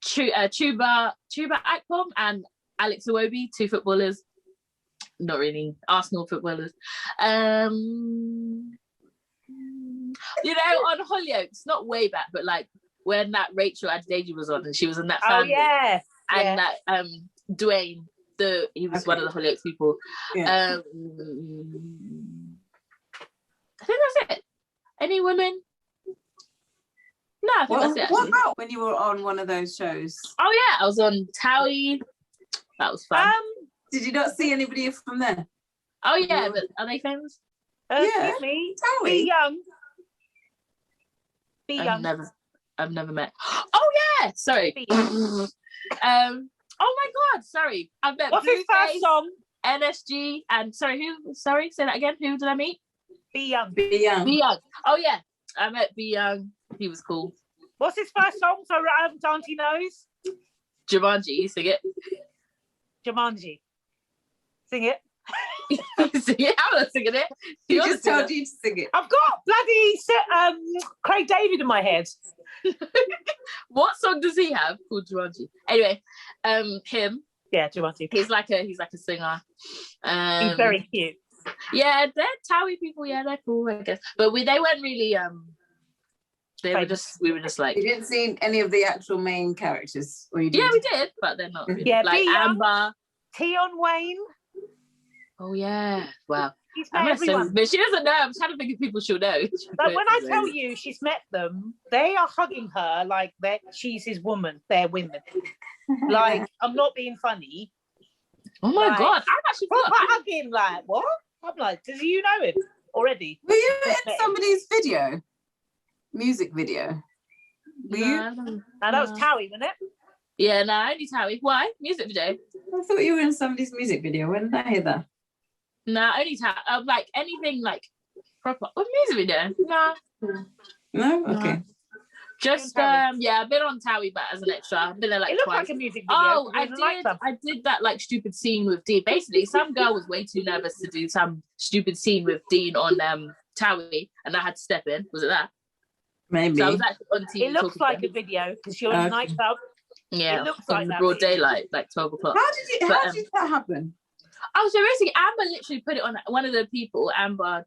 Chuba Akpom and Alex Iwobi, 2 footballers. Not really Arsenal footballers. On Hollyoaks, not way back, but like when that Rachel Adedeji was on and she was in that family. Oh yeah. And that Dwayne, he was one of the Hollyoaks people. Yeah. I think that's it. Any women? No, I think that's it. What about when you were on one of those shows? Oh yeah, I was on Towie. That was fun. Did you not see anybody from there? Oh yeah, but are they famous? Excuse me. Towie. Be young. I've never met. Oh yeah, sorry. Oh my God, sorry. I've met. What's his first song? NSG and sorry, say that again. Who did I meet? Be Young. Be Young. Oh yeah, I met Be Young. He was cool. What's his first song? So Auntie knows. Jumanji, sing it. Jumanji. Sing it. Sing it. I'm not singing it. He just told you to sing it. I've got bloody Craig David in my head. What song does he have called Jumanji? Anyway, him. Yeah, Jumanji. He's like a singer. He's very cute. Yeah, they're Towie people. Yeah, they're cool, I guess. But they weren't really. We were just like. You didn't see any of the actual main characters, or you did? Yeah, we did, but they're not. Really. Yeah, like Amber, Tion Wayne. Oh yeah, wow. She's met everyone. But she doesn't know. I'm trying to think of people she'll know. But when I tell you she's met them, they are hugging her like she's his woman. They're women. Like I'm not being funny. Oh my God, I'm actually hugging. Like what? I'm like, do you know him already? Were you in somebody's video? music video? Were you? No, that was Towie, wasn't it? Yeah, no, only Towie. Why? Music video? I thought you were in somebody's music video. When did I hear that? No, only Towie. Like anything like proper. What music video? Nah. No? Okay. Just yeah, I've been on Towie, but as an extra, I've been there like it looked twice. like a music video. Oh, I did that like stupid scene with Dean. Basically, some girl was way too nervous to do some stupid scene with Dean on Towie, and I had to step in. Was it that? Maybe. So I was actually on TV. It looks like a video because you're in a nightclub. Yeah, it looks like that. Broad daylight, like 12 o'clock. How did that happen? Oh, so basically, Amber literally put it on. One of the people, Amber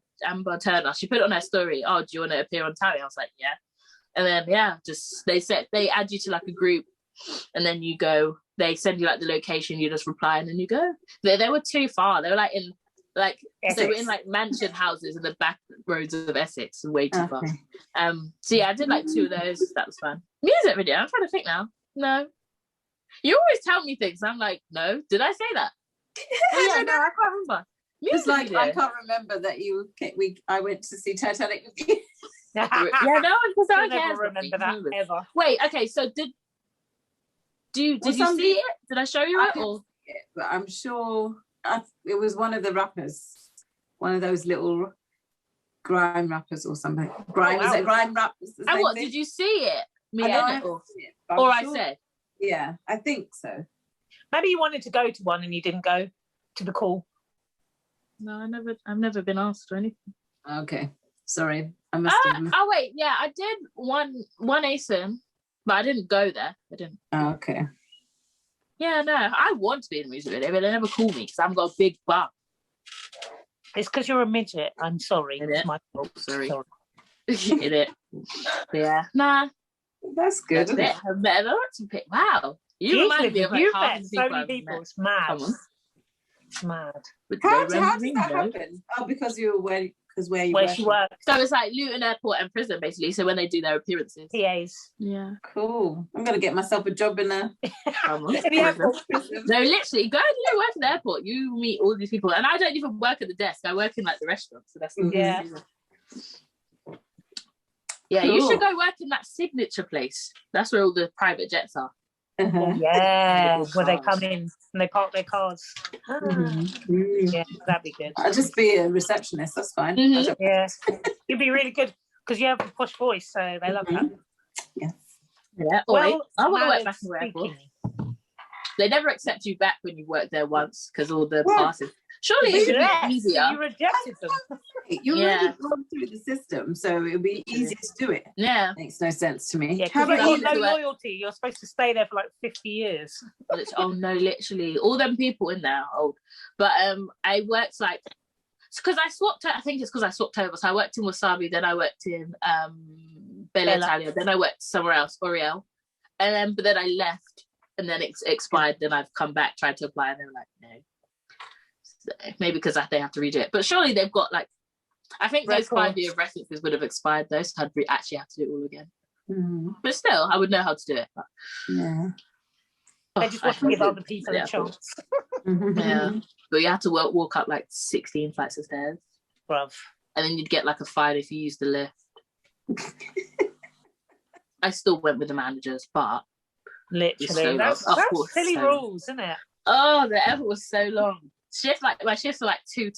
Turner, she put it on her story. Oh, do you want to appear on Towie? I was like, yeah. And then they add you to like a group, and then you go. They send you like the location. You just reply, and then you go. They were too far. They were like in like Essex. They were in like mansion houses in the back roads of Essex, way too far. So yeah, I did like 2 of those. That was fun. Music video. I'm trying to think now. No, you always tell me things. I'm like, no, did I say that? Oh, yeah, no, I can't remember. It's like video. I can't remember that I went to see Titanic with you. Yeah, no, because I never remember that ever. Wait, okay, so did you see it? Did I show you it? But I'm sure it was one of the rappers, one of those little grime rappers or something. Grime is it grime rappers? And what thing? Did you see it? I said. Yeah, I think so. Maybe you wanted to go to one and you didn't go to the call. No, I've never been asked or anything. Okay, sorry. I must have... Oh wait, yeah, I did one ASIN, but I didn't go there. I didn't. Oh, okay. Yeah, no, I want to be in the music video, but they never call me because I haven't got a big butt. It's because you're a midget. I'm sorry. It's my fault. Sorry. Get it? Yeah. Nah. That's good. That's it. I've met a lot of people. Wow. You remind me of like half the people. So many people. It's mad. It's mad. How did that happen? Oh, because you were where you where she works. So it's like Luton Airport and prison, basically. So when they do their appearances. PAs. Yeah. Cool. I'm gonna get myself a job in a No, literally, go and work at the airport. You meet all these people. And I don't even work at the desk. I work in like the restaurant. So that's yeah. Yeah, cool. You should go work in that signature place. That's where all the private jets are. Yeah, where they come in and they park their cars. Yeah, that'd be good. I'll just be a receptionist. That's fine. Yeah, you'd be really good because you have a posh voice, so they love that. Yes. Yeah. Well, I want to work back in the airport. They never accept you back when you worked there once because all the passes. Surely it should be easier. You rejected them. You're already gone through the system, so it'll be easier to do it. Yeah. Makes no sense to me. Yeah, because you've got no loyalty. You're supposed to stay there for like 50 years. Oh no, literally. All them people in there are old. But I worked like because I swapped I think it's because I swapped over. So I worked in Wasabi, then I worked in Bella Italia, then I worked somewhere else, Oriel. And but then I left and then it expired, then I've come back, tried to apply, and they were like, no. Maybe because they have to redo it, but surely they've got like I think those 5-year references would have expired though, so I'd actually have to do it all again. But still, I would know how to do it. But... Yeah, they just want to give other people a chance. Yeah, but you have to walk up like 16 flights of stairs, bruv, and then you'd get like a fine if you used the lift. I still went with the managers, but literally, that's silly rules, isn't it? Oh, the effort was so long. My shifts are like 2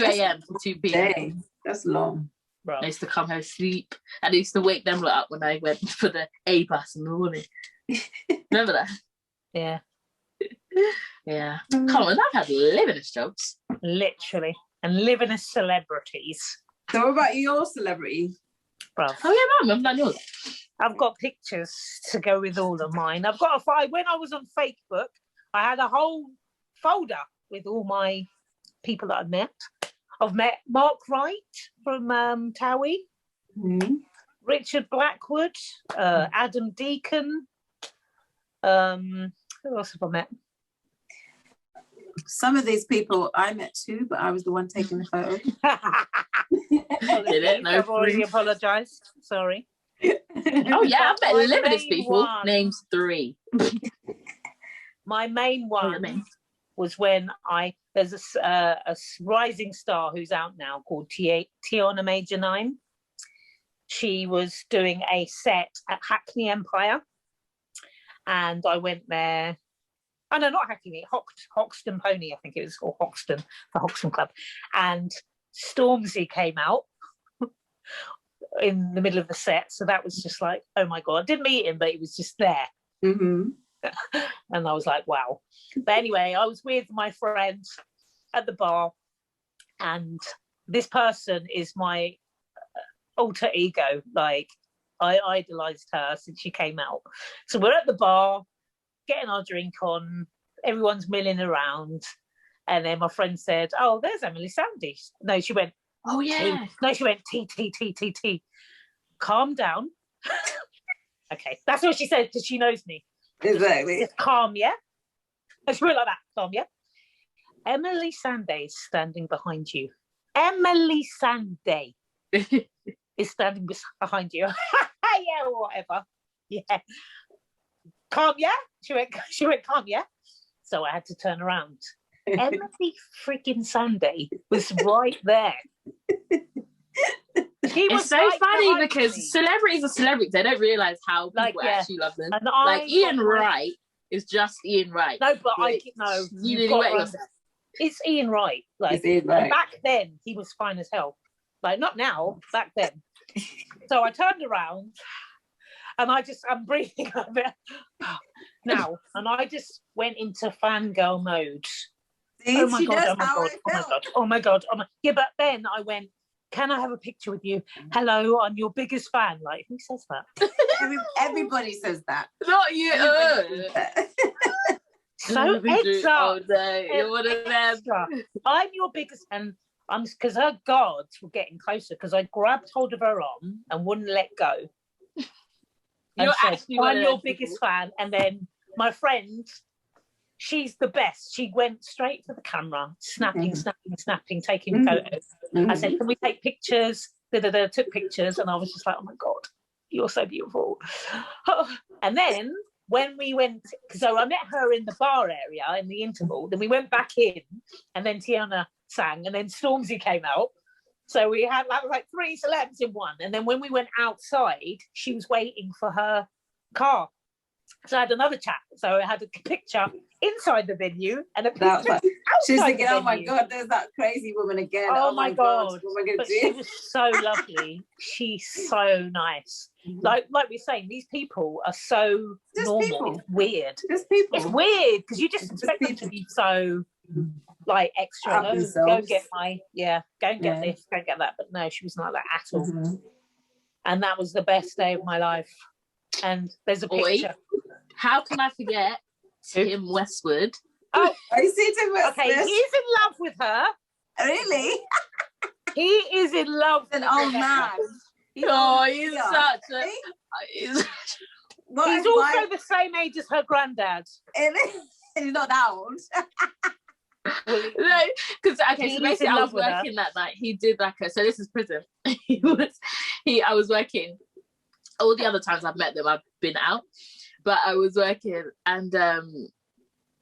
a.m. to 2 p.m. That's long. Bro. I used to come home sleep. I used to wake them up when I went for the A bus in the morning. Remember that? Yeah. Yeah. Come on, I've had living as jobs. Literally. And living as celebrities. So what about your celebrity? Bro. Oh yeah, Mum, I've done yours. I've got pictures to go with all of mine. I've got when I was on Facebook, I had a whole folder with all my people that I've met. I've met Mark Wright from Towie, Richard Blackwood, Adam Deacon. Who else have I met? Some of these people I met too, but I was the one taking the photo. I've already apologised. Sorry. Oh yeah, I've met limitless people. Names 3. My main one was when there's a rising star who's out now called Tiana Major 9. she was doing a set at Hackney Empire, and I went there. Oh no, not Hackney, Hoxton Pony, I think it was, or Hoxton, the Hoxton Club. And Stormzy came out in the middle of the set, so that was just like, oh my god. I didn't meet him, but he was just there. Mm-hmm. And I was like, wow. But anyway, I was with my friend at the bar, and this person is my alter ego. Like, I idolized her since she came out. So we're at the bar getting our drink on, everyone's milling around, and then my friend said, oh, there's Emily Sandy. No, she went, oh yeah. No, she went, T. Calm down. Okay, that's what she said, because she knows me. Exactly. Just calm, yeah? And she went like that, calm, yeah? Emily Sanday is standing behind you. Emily Sanday is standing behind you. Yeah, whatever. Yeah. Calm, yeah? She went, calm, yeah? So I had to turn around. Emily freaking Sanday was right there. It's so funny because celebrities are celebrities. They don't realise how people actually love them. And like Ian Wright is just Ian Wright. No, but it's Ian Wright. Like, Ian Wright. Back then, he was fine as hell. Like, not now, back then. So I turned around, and I'm breathing a bit now, and I just went into fangirl mode. Oh my god. Yeah, but then I went, can I have a picture with you? Hello, I'm your biggest fan. Like, who says that? Everybody says that. Not you. So extra. Oh no, you're one of them. I'm your biggest, and because her guards were getting closer, because I grabbed hold of her arm and wouldn't let go. And said, I'm your biggest fan. And then my friend, she's the best. She went straight for the camera, snapping, taking photos. I said, can we take pictures? Took pictures, and I was just like, oh my god, you're so beautiful. And then when we went, so I met her in the bar area in the interval, then we went back in, and then Tiana sang, and then Stormzy came out. So we had like 3 celebs in one. And then when we went outside, she was waiting for her car. So I had another chat. So I had a picture inside the venue and a picture outside. She's thinking, oh my god, there's that crazy woman again. Oh my god. What am I gonna do? She was so lovely. She's so nice. Like we're saying, these people are so just normal. People. It's weird. Just people. It's weird because you just expect them to be so like extra. Go and get this, go and get that. But no, she wasn't like that at all. And that was the best day of my life. And there's a picture. How can I forget Tim Westwood? Oh, I see Tim Westwood. Okay, he's in love with her. Really? He is in love with an old man. He's such a... He's also the same age as her granddad. He's not that old. No, because so basically I was working that night. He did so this is prison. I was working. All the other times I've met them, I've been out, but I was working, and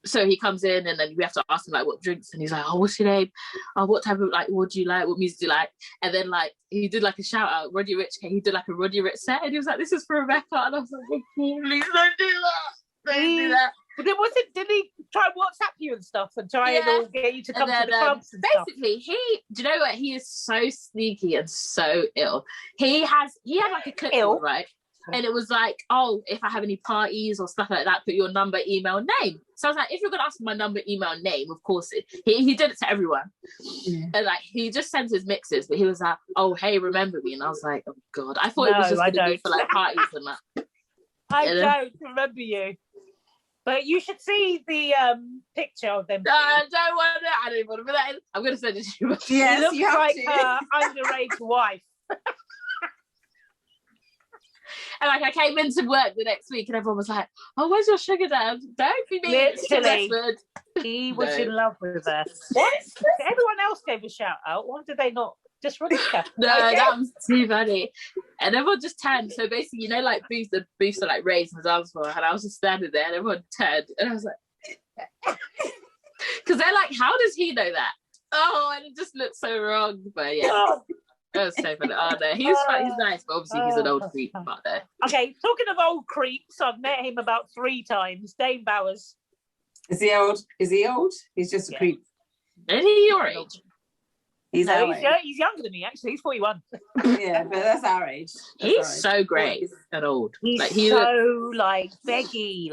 so he comes in, and then we have to ask him what drinks, and he's like, oh, what's your name? Oh, what type of what do you like? What music do you like? And then he did a shout out, Roddy Ricch. He did a Roddy Ricch set, and he was like, this is for Rebecca, and I was like, oh, please don't do that. Don't do that. But then did he try and WhatsApp you and stuff and try and get you to come to the clubs and basically stuff? Do you know what? He is so sneaky and so ill. He had a clipboard, right? And it was like, oh, if I have any parties or stuff like that, put your number, email, name. So I was like, if you're gonna ask my number, email, name, of course he did it to everyone. Yeah. And he just sends his mixes, but he was like, oh, hey, remember me? And I was like, oh god, I thought it was just gonna be for parties and that. I don't remember you. But you should see the picture of them. I don't even want to put that in. I'm going to send it to you. Yes, he looks like her underage wife. And I came into work the next week and everyone was like, oh, where's your sugar dad? Don't be mean. Literally. He was in love with her. What? Everyone else gave a shout out. Why did they not? Just Rebecca. No, that was too funny. And everyone just turned. So basically, the booths are raised and dance floor, and I was just standing there, and everyone turned, and I was like, because they're like, how does he know that? Oh, and it just looked so wrong. But yeah. That was so funny. Oh no, he's nice, but obviously he's an old creep out there. Okay, talking of old creeps, I've met him about 3 times. Dane Bowers. Is he old? He's just a creep. Is he your age? He's younger than me, actually. He's 41. Yeah, but that's our age. He's so great and old. He's so beggy,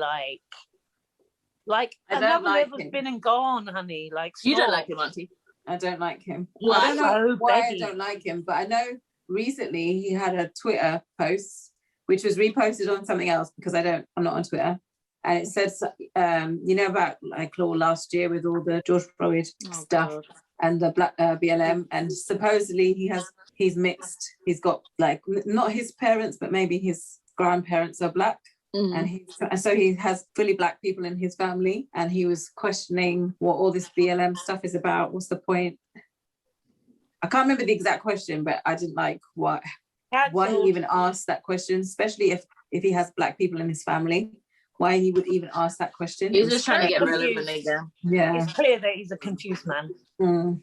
like another level's been and gone, honey. Like, you don't like him, Auntie? I don't like him. Why? I don't know why I don't like him, but I know recently he had a Twitter post which was reposted on something else because I'm not on Twitter, and it said, about like law last year with all the George Floyd stuff. God. And the black BLM, and supposedly he's mixed. He's got like not his parents, but maybe his grandparents are black. And so he has fully black people in his family, and he was questioning what all this BLM stuff is about. What's the point? I can't remember the exact question, but I didn't like why he even asked that question, especially if he has black people in his family. Why he would even ask that question? He's just trying to get relevant again. Yeah, it's clear that he's a confused man. Oh,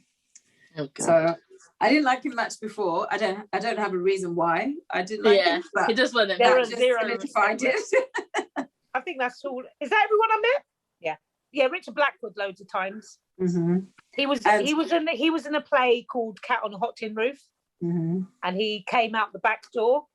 so I didn't like him much before. I don't have a reason why I didn't like him. But he just wasn't. There are zero solidified it. I think that's all. Is that everyone I met? Yeah. Richard Blackwood loads of times. Mm-hmm. He was in a play called Cat on a Hot Tin Roof, and he came out the back door.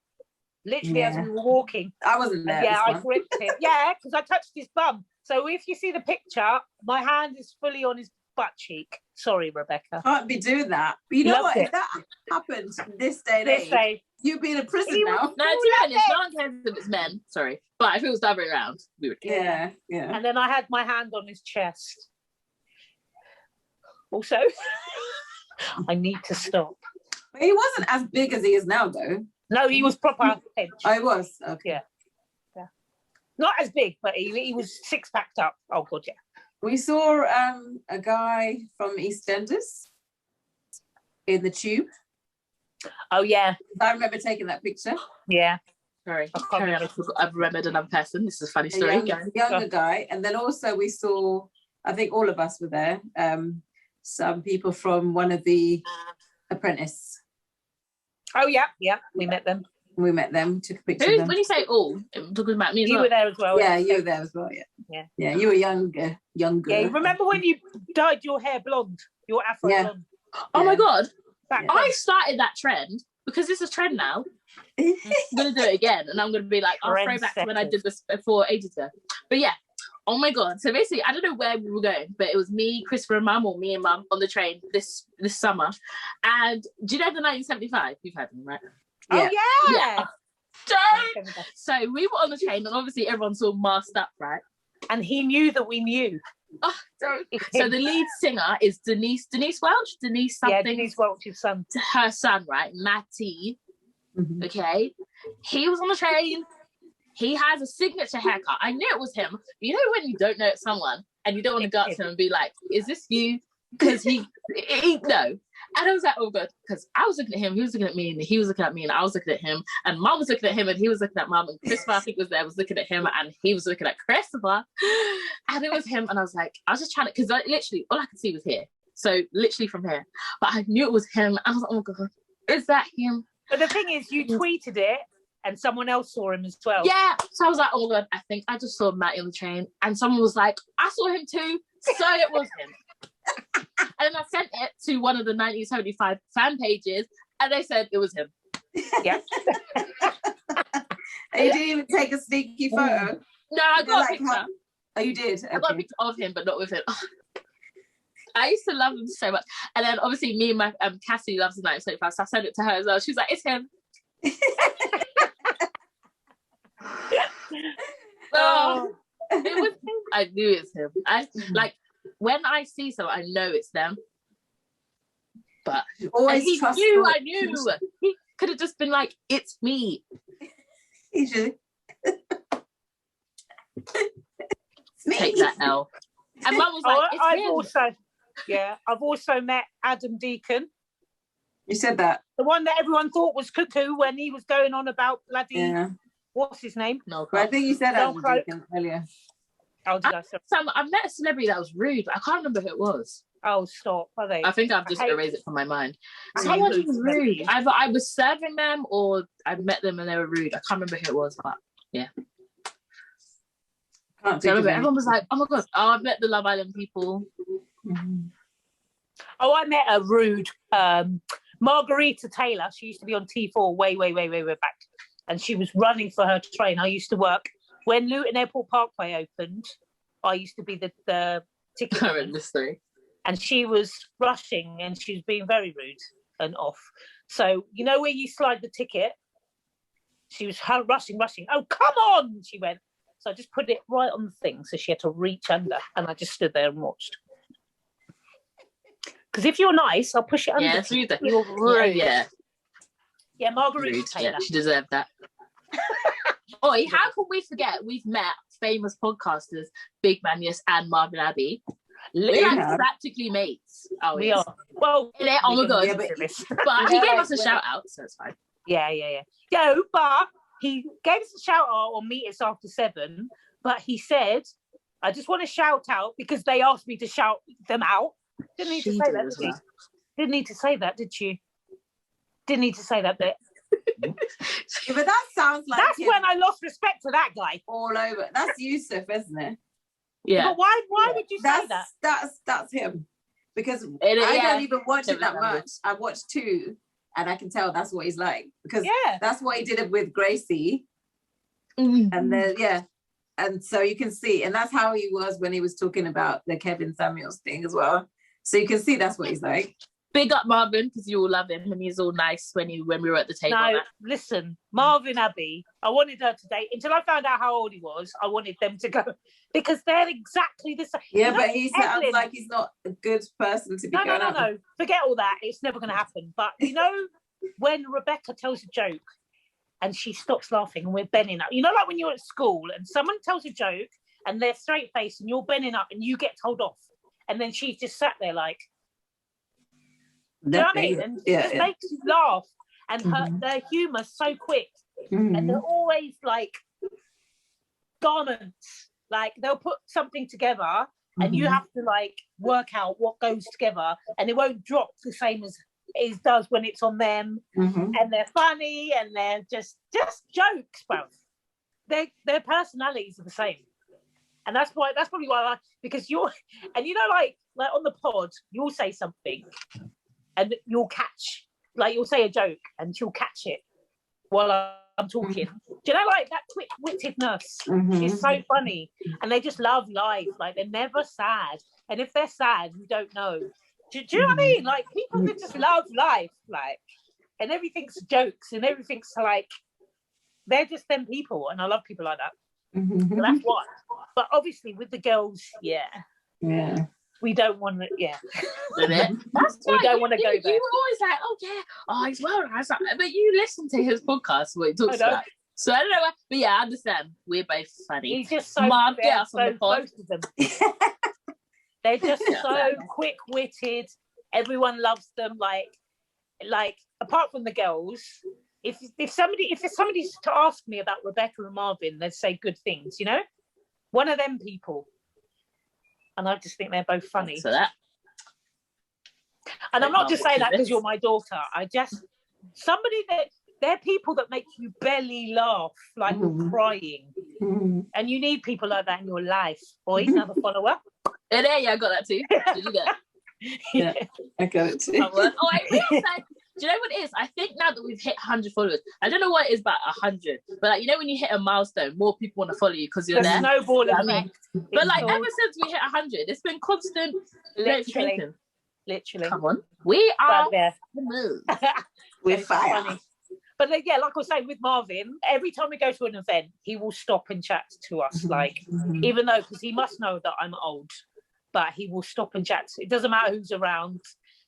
Literally as we were walking. I wasn't there. Yeah, I gripped him. Yeah, because I touched his bum. So if you see the picture, my hand is fully on his butt cheek. Sorry, Rebecca. Can't be doing that. But you know what? If that happened this day and age, you'd be in a prison now. No, to be honest, no one cares if it's men. Sorry. But if it was the other way around, we would care. Yeah. And then I had my hand on his chest. Also, I need to stop. But he wasn't as big as he is now, though. No, he was proper pinch. Oh, he was? Okay. Yeah. Not as big, but he was 6-packed up. Oh, God, yeah. We saw a guy from EastEnders in the tube. Oh, yeah. I remember taking that picture. Yeah. Sorry. I've remembered another person. This is a funny story. Younger guy. And then also we saw, I think all of us were there, some people from one of the Apprentice. Oh, yeah, we met them. Took a picture of them. When you say all, I'm talking about me as well. You were there as well. Yeah, you were there as well, yeah. Yeah, you were younger. Yeah, remember when you dyed your hair blonde? Your afro blonde? Oh my God. I started that trend because it's a trend now. I'm going to do it again, and I'm going to be like, I'll throw back to when I did this before ages ago. But yeah, oh my God. So basically, I don't know where we were going, but it was me, Christopher and Mum, or me and Mum on the train this summer. And do you know the 1975? You've heard them, right? Yeah. Oh, yeah. So we were on the train, and obviously everyone's all masked up, right? And he knew that we knew. Oh, so the lead singer is Denise Welch? Denise something? Yeah, Denise Welch's son. Her son, right? Matty. Mm-hmm. Okay. He was on the train. He has a signature haircut. I knew it was him. You know when you don't know it's someone and you don't want to go up to him and be like, is this you? Because he no. And I was like, oh God, because I was looking at him, he was looking at me, and he was looking at me, and I was looking at him, and Mum was looking at him, and he was looking at Mum, and Christopher, I think, was there, was looking at him, and he was looking at Christopher, and it was him, and I was like, I was just trying to, because literally, all I could see was here, so literally from here, but I knew it was him, and I was like, oh God, is that him? But the thing is, you tweeted it, and someone else saw him as well. Yeah, so I was like, oh God, I think I just saw Matty on the train, and someone was like, I saw him too, so it was him. And I sent it to one of the 1975 fan pages, and they said it was him. Yeah. And you didn't even take a sneaky photo? No, I got a picture. Oh, you did? Okay. I got a picture of him, but not with him. I used to love him so much. And then obviously me and my Cassie loves the 1975, so I sent it to her as well. She was like, it's him. Oh, it was him. I knew it was him. I like when I see someone, I know it's them. But always he knew. I knew. He could have just been like, "It's me." Usually, take that L. And Mum was like, "It's him." I've also met Adam Deacon. You said that. The one that everyone thought was cuckoo when he was going on about bloody. Yeah. What's his name? No, I think you said Adam Deacon earlier. Oh, did I? I met a celebrity that was rude, but I can't remember who it was. Oh, stop! Are they? I think I've just erased it from my mind. I Someone hate was rude. Either I was serving them or I met them and they were rude. I can't remember who it was, but yeah. So I remember everyone was like, "Oh my god, oh, I've met the Love Island people." Mm-hmm. Oh, I met a rude Margarita Taylor. She used to be on T4 way back, and she was running for her train. I used to work when Luton Airport Parkway opened. I used to be the ticket. I read this story. And she was rushing, and she was being very rude and off. So you know where you slide the ticket? She was rushing. Oh, come on! She went. So I just put it right on the thing, so she had to reach under, and I just stood there and watched. Because if you're nice, I'll push it under. Yeah, you're rude. Yeah, Margarita Taylor. Yeah, she deserved that. Oh, how can we forget? We've met famous podcasters Big Man Yes and Marvin Abbey. We're like practically mates. Oh, we are. Well, oh my god! Yeah, but he gave us a shout out, so it's fine. Yeah. No, but he gave us a shout out on Meet Us After 7. But he said, "I just want to shout out because they asked me to shout them out." Didn't need to say that, did you? Didn't need to say that, did you? Didn't need to say that bit. Yeah, but that sounds like that's when I lost respect to that guy. All over. That's Yusuf, isn't it? Yeah. But why would you say that? That's him. Because I don't even watch it that much. I watched 2 and I can tell that's what he's like. Because that's what he did it with Gracie. Mm-hmm. And then and so you can see, and that's how he was when he was talking about the Kevin Samuels thing as well. So you can see that's what he's like. Big up Marvin, because you all love him and he's all nice when we were at the table. No, listen, Marvin Abbey, I wanted her to date. Until I found out how old he was, I wanted them to go because they're exactly the same. Yeah, but he sounds like he's not a good person to be going out. No. Forget all that. It's never going to happen. But you know, when Rebecca tells a joke and she stops laughing and we're bending up. You know, like when you're at school and someone tells a joke and they're straight faced and you're bending up and you get told off. And then she's just sat there like, do you know what I mean? And it makes you laugh. And their humour's so quick. Mm-hmm. And they're always like garments. Like they'll put something together and you have to like work out what goes together and it won't drop the same as it does when it's on them. Mm-hmm. And they're funny and they're just jokes, bro. Their personalities are the same. And that's probably why I like, because you're, and you know, like on the pod, you'll say something and you'll catch, like you'll say a joke and she'll catch it while I'm talking. Do you know, like that quick-wittedness is so funny. And they just love life. Like they're never sad. And if they're sad, you don't know. Do you know what I mean? Like people that just love life, like, and everything's jokes and everything's like, they're just them people. And I love people like that. So that's what. But obviously with the girls, we don't want to. Yeah, that's we don't want to go there. You were always like, "Oh yeah, oh he's well nice," but you listen to his podcast what he talks about. So I don't know, but yeah, I understand. We're both funny. He's just so Mom, get us on the pod. Both of them. They're just so quick-witted. Everyone loves them. Like apart from the girls. If somebody's to ask me about Rebecca and Marvin, they'd say good things, you know? One of them people. And I just think they're both funny. So that. And I'm not just saying that because you're my daughter. They're people that make you belly laugh like you're crying. And you need people like that in your life. Boys, another follower. And there, I got that too. Did you get it? Yeah, I got it too. Do you know what it is? I think now that we've hit 100 followers, I don't know what it is about 100, but like, you know when you hit a milestone, more people want to follow you because you're there. Snowball effect. But like ever since we hit 100, it's been constant. Literally. Come on, we are the move. We're fire. But like I was saying with Marvin, every time we go to an event, he will stop and chat to us. Like even though because he must know that I'm old, but he will stop and chat. It doesn't matter who's around.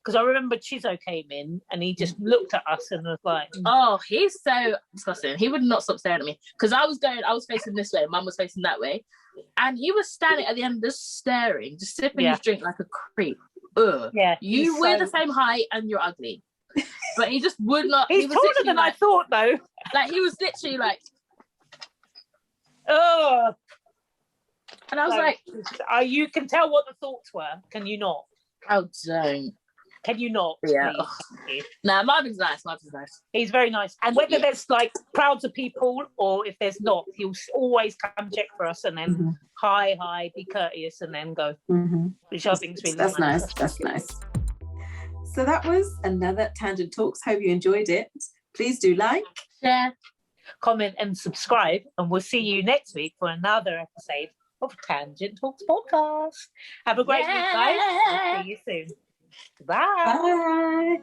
Because I remember Chizzo came in and he just looked at us and was like, "Oh, he's so disgusting." He would not stop staring at me because I was facing this way, Mum was facing that way, and he was standing at the end, just staring, just sipping his drink like a creep. Ugh. Yeah, we're the same height and you're ugly, but he just would not. He's taller than I thought, though. Like he was literally like, "Oh," and I was like, "You can tell what the thoughts were, can you not?" Oh, don't. Can you not? Yeah. Please? Nah, Marvin's nice. He's very nice. And whether there's like crowds of people or if there's not, he'll always come check for us and then hi, be courteous and then go. Which I think is really nice. That's nice. So that was another Tangent Talks. Hope you enjoyed it. Please do like, share, comment and subscribe. And we'll see you next week for another episode of Tangent Talks podcast. Have a great week, guys. I'll see you soon. Bye.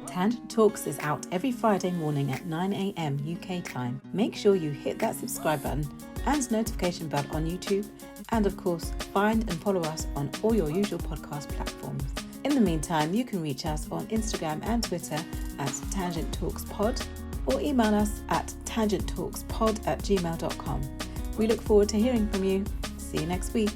Tangent Talks is out every Friday morning at 9 a.m. UK time. Make sure you hit that subscribe button and notification bell on YouTube, and of course find and follow us on all your usual podcast platforms. In the meantime, you can reach us on Instagram and Twitter at Tangent Talks Pod, or email us at tangenttalkspod@gmail.com. We look forward to hearing from you. See you next week.